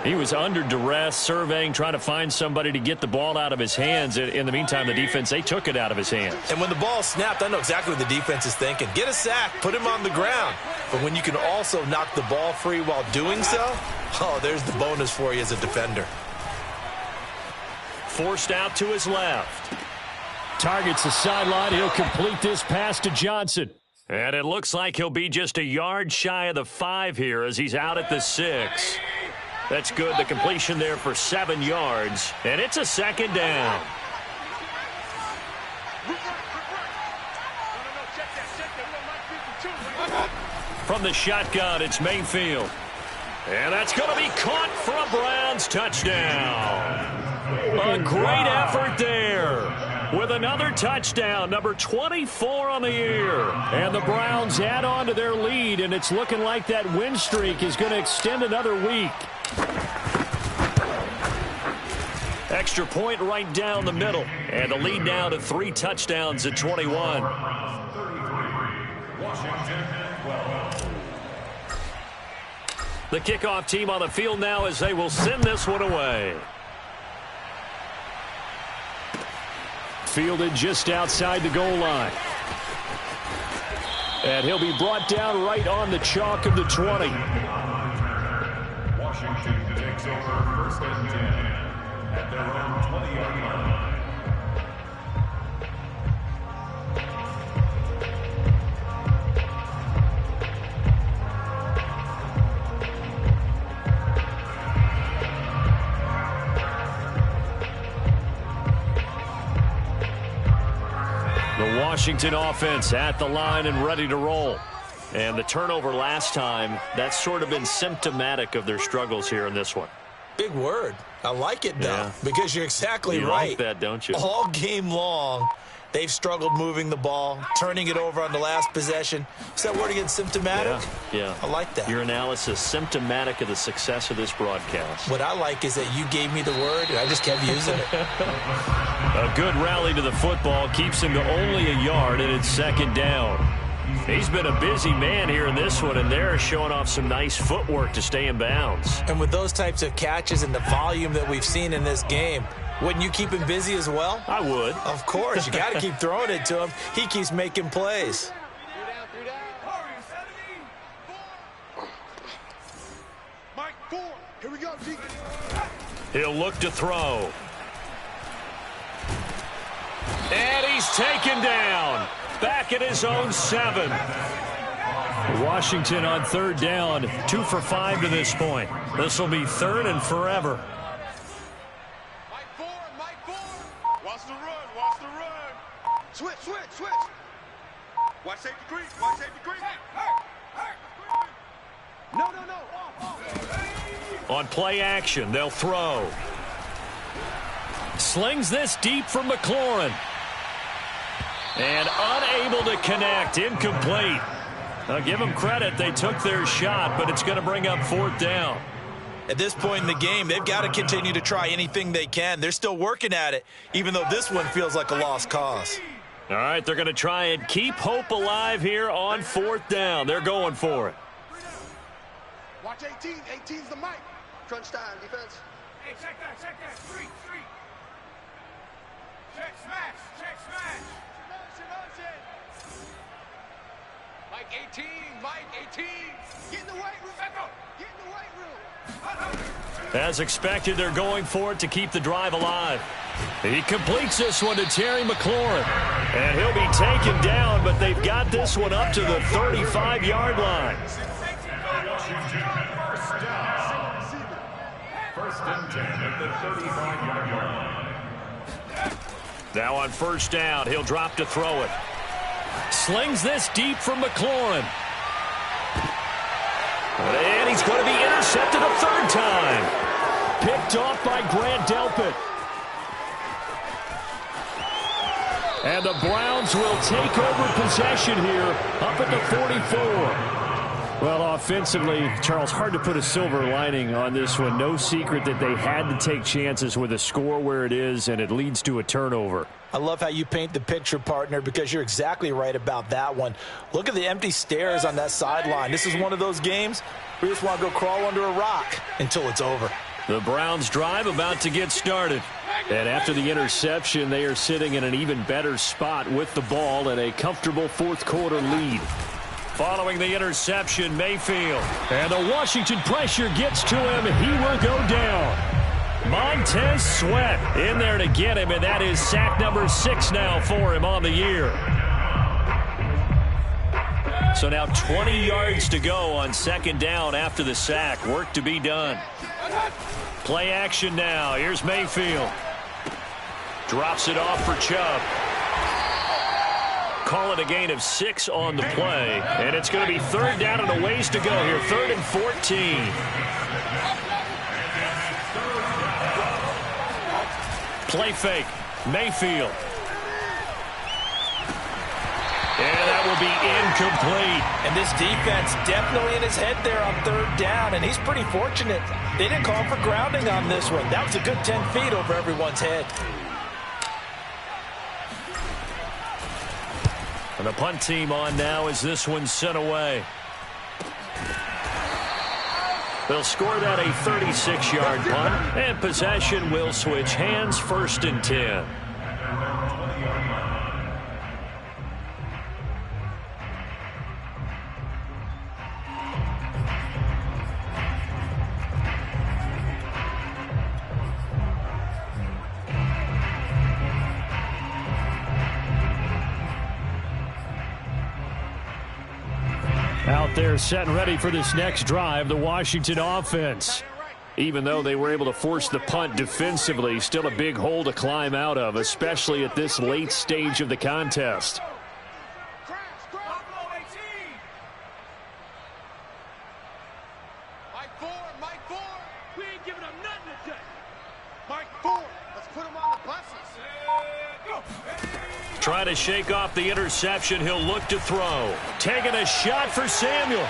He was under duress, surveying, trying to find somebody to get the ball out of his hands. In the meantime, the defense, they took it out of his hands. And when the ball snapped, I know exactly what the defense is thinking. Get a sack, put him on the ground. But when you can also knock the ball free while doing so, there's the bonus for you as a defender. Forced out to his left. Targets the sideline. He'll complete this pass to Johnson. And it looks like he'll be just a yard shy of the 5 here as he's out at the 6. That's good. The completion there for 7 yards. And it's a 2nd down. From the shotgun, it's Mayfield. And that's going to be caught for a Browns touchdown. A great effort there with another touchdown, number 24 on the year. And the Browns add on to their lead, and it's looking like that win streak is going to extend another week. Extra point right down the middle. And the lead now to 3 touchdowns at 21. The kickoff team on the field now as they will send this one away. fielded just outside the goal line. And he'll be brought down right on the chalk of the 20. Washington takes over first and 10 at their own 20-yard line. The Washington offense at the line and ready to roll. And the turnover last time, that's sort of been symptomatic of their struggles here in this one. Big word. I like it, though, because you're exactly you right. like that, don't you? All game long, they've struggled moving the ball, turning it over on the last possession. Is that word again, symptomatic? Yeah. I like that. Your analysis, symptomatic of the success of this broadcast. What I like is that you gave me the word, and I just kept using it. A good rally to the football keeps him to only a yard, and it's second down. He's been a busy man here in this one, and they're showing off some nice footwork to stay in bounds. And with those types of catches and the volume that we've seen in this game, wouldn't you keep him busy as well? I would. Of course. You got to keep throwing it to him. He keeps making plays. Mike 4. Here we go, G. He'll look to throw. And he's taken down. Back at his own 7. Washington on third down, 2 for 5 to this point. This will be third and forever. Mike 4, Mike 4. Watch the run, watch the run. Switch, switch, switch. Watch safety creep, watch safety creep. No, no, no. Off. On play action, they'll throw. Slings this deep from McLaurin. And unable to connect, incomplete. I'll give them credit, they took their shot, but it's going to bring up fourth down. At this point in the game, they've got to continue to try anything they can. They're still working at it, even though this one feels like a lost cause. All right, they're going to try and keep hope alive here on fourth down. They're going for it. Watch 18. 18's the mic. Crunch time, defense. Hey, check that, check that. Street. Check smash, Mike 18, Mike 18. Get in the weight room. Get in the weight room. As expected, they're going for it to keep the drive alive. He completes this one to Terry McLaurin. And he'll be taken down, but they've got this one up to the 35-yard line. First and 10 at the 35-yard line. Now on first down, he'll drop to throw it. Slings this deep from McLaurin. And he's going to be intercepted a third time. Picked off by Grant Delpit. And the Browns will take over possession here up at the 44. Well, offensively, Charles, hard to put a silver lining on this one. No secret that they had to take chances with a score where it is, and it leads to a turnover. I love how you paint the picture, partner, because you're exactly right about that one. Look at the empty stairs on that sideline. This is one of those games where you just want to go crawl under a rock until it's over. The Browns drive about to get started. And after the interception, they are sitting in an even better spot with the ball and a comfortable fourth quarter lead. Following the interception, Mayfield. And the Washington pressure gets to him. He will go down. Montez Sweat in there to get him, and that is sack number 6 now for him on the year. So now 20 yards to go on second down after the sack. Work to be done. Play action now. Here's Mayfield. Drops it off for Chubb. Call it a gain of 6 on the play. And it's going to be third down and a ways to go here. 3rd and 14. Play fake. Mayfield. And that will be incomplete. And this defense definitely in his head there on third down, and he's pretty fortunate. They didn't call for grounding on this one. That was a good 10 feet over everyone's head. And the punt team on now as this one's sent away. They'll score that a 36-yard punt, and possession will switch hands, 1st and 10. Out there setting ready for this next drive, the Washington offense. Even though they were able to force the punt defensively, still a big hole to climb out of, especially at this late stage of the contest. Mike 4. We ain't giving up nothing today. Mike 4. Let's put him on the buses. Trying to shake off the interception. He'll look to throw. Taking a shot for Samuel.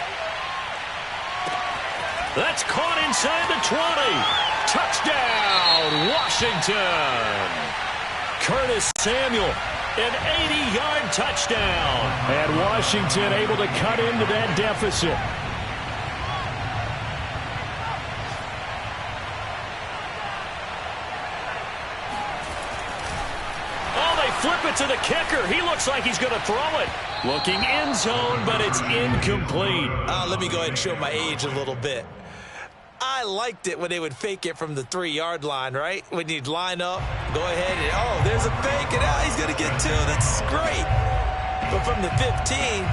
That's caught inside the 20. Touchdown, Washington. Curtis Samuel, an 80-yard touchdown. And Washington able to cut into that deficit. Flip it to the kicker. He looks like he's going to throw it. Looking end zone, but it's incomplete. Let me go ahead and show my age a little bit. I liked it when they would fake it from the 3-yard line, right? When you'd line up, go ahead and, oh, there's a fake, and he's going to get 2. That's great. But from the 15,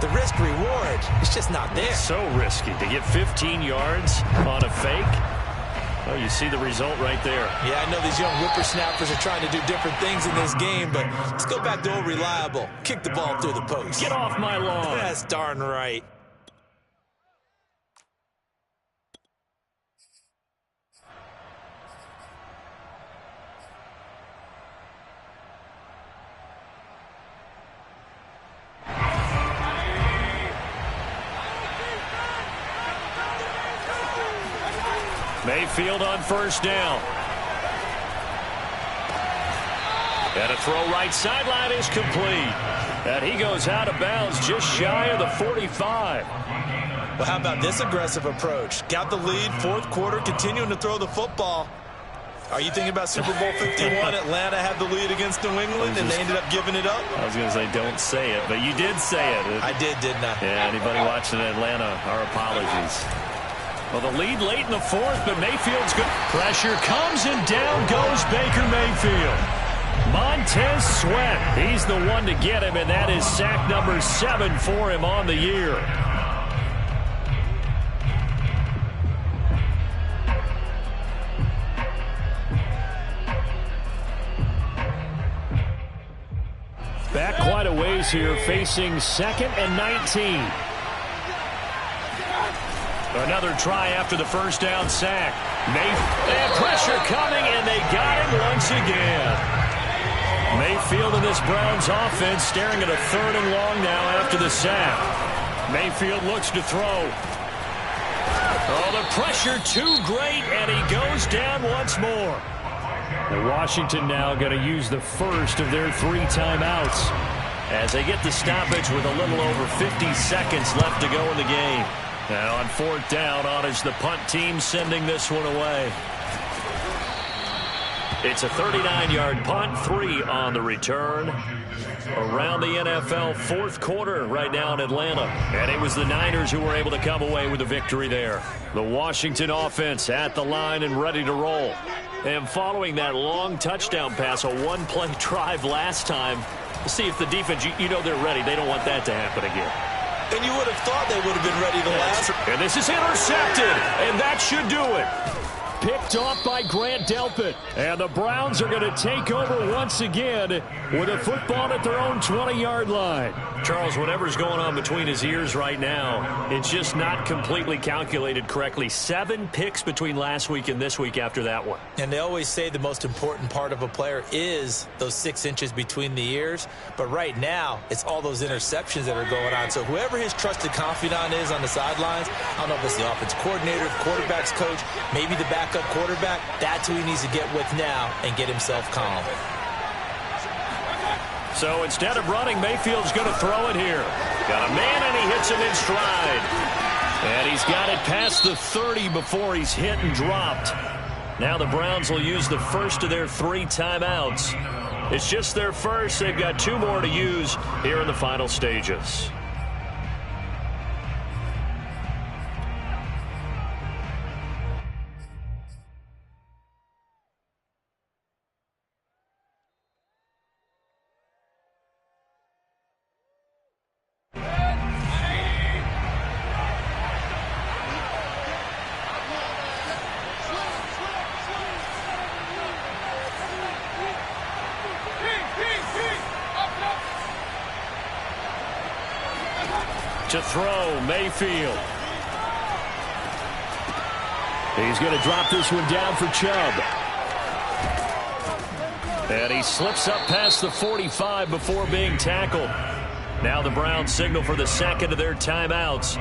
the risk-reward, it's just not there. It's so risky to get 15 yards on a fake. Oh, you see the result right there. Yeah, I know these young whippersnappers are trying to do different things in this game, but let's go back to old reliable. Kick the ball through the post. Get off my lawn. That's darn right. Mayfield on first down. And a throw right sideline is complete. And he goes out of bounds just shy of the 45. Well, how about this aggressive approach? Got the lead, fourth quarter, continuing to throw the football. Are you thinking about Super Bowl 51? Atlanta had the lead against New England, and they ended up giving it up? I was going to say, don't say it, but you did say it. I did, didn't I? Yeah, anybody watching Atlanta, our apologies. Well, the lead late in the fourth, but Mayfield's good. Pressure comes, and down goes Baker Mayfield. Montez Sweat, he's the one to get him, and that is sack number 7 for him on the year. Back quite a ways here, facing 2nd and 19. Another try after the first down sack. And pressure coming, and they got him once again. Mayfield in this Browns offense staring at a 3rd and long now after the sack. Mayfield looks to throw. Oh, the pressure too great, and he goes down once more. And Washington now going to use the first of their 3 timeouts as they get the stoppage with a little over 50 seconds left to go in the game. Now on 4th down, on is the punt team sending this one away. It's a 39-yard punt, 3 on the return. Around the NFL 4th quarter right now in Atlanta. And it was the Niners who were able to come away with a victory there. The Washington offense at the line and ready to roll. And following that long touchdown pass, a one-play drive last time, see if the defense, you know they're ready. They don't want that to happen again. And you would have thought they would have been ready the last. And this is intercepted, and that should do it. Picked off by Grant Delpit. And the Browns are going to take over once again with a football at their own 20-yard line. Charles, whatever's going on between his ears right now, it's just not completely calculated correctly. 7 picks between last week and this week after that one. And they always say the most important part of a player is those 6 inches between the ears. But right now, it's all those interceptions that are going on. So whoever his trusted confidant is on the sidelines, I don't know if it's the offense coordinator, the quarterback's coach, maybe the backup quarterback, that's who he needs to get with now and get himself calm. So instead of running, Mayfield's going to throw it here. Got a man, and he hits him in stride. And he's got it past the 30 before he's hit and dropped. Now the Browns will use the first of their 3 timeouts. It's just their first. They've got 2 more to use here in the final stages. To throw, Mayfield. He's going to drop this one down for Chubb. And he slips up past the 45 before being tackled. Now the Browns signal for the second of their timeouts.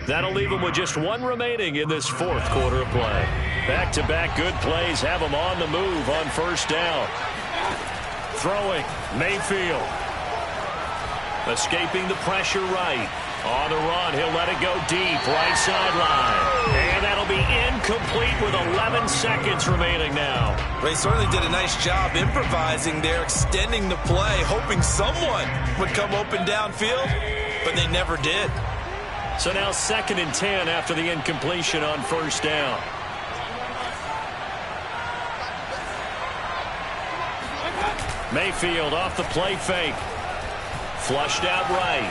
That'll leave them with just one remaining in this fourth quarter of play. Back-to-back good plays have them on the move on first down. Throwing, Mayfield. Escaping the pressure right. On the run, he'll let it go deep, right sideline. And that'll be incomplete with 11 seconds remaining now. They certainly did a nice job improvising there, extending the play, hoping someone would come open downfield, but they never did. So now 2nd and 10 after the incompletion on first down. Mayfield off the play fake. Flushed out right.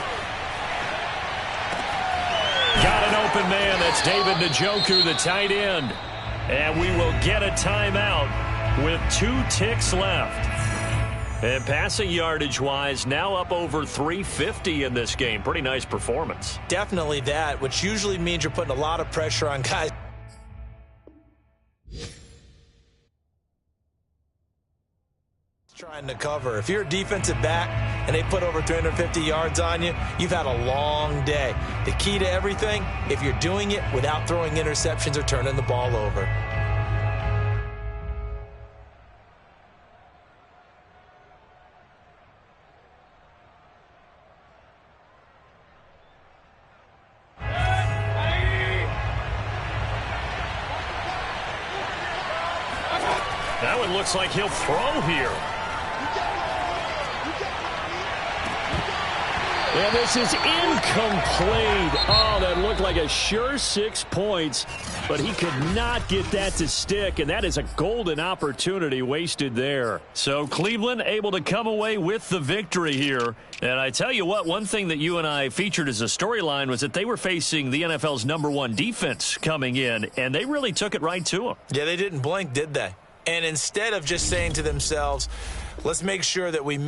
Got an open man. That's David Njoku, the tight end. And we will get a timeout with 2 ticks left. And passing yardage-wise, now up over 350 in this game. Pretty nice performance. Definitely that, which usually means you're putting a lot of pressure on guys trying to cover. If you're a defensive back and they put over 350 yards on you, you've had a long day. The key to everything, if you're doing it without throwing interceptions or turning the ball over. That one looks like he'll throw here. And this is incomplete. Oh, that looked like a sure 6 points, but he could not get that to stick, and that is a golden opportunity wasted there. So Cleveland able to come away with the victory here. And I tell you what, one thing that you and I featured as a storyline was that they were facing the NFL's #1 defense coming in, and they really took it right to them. Yeah, they didn't blink, did they? And instead of just saying to themselves, let's make sure that we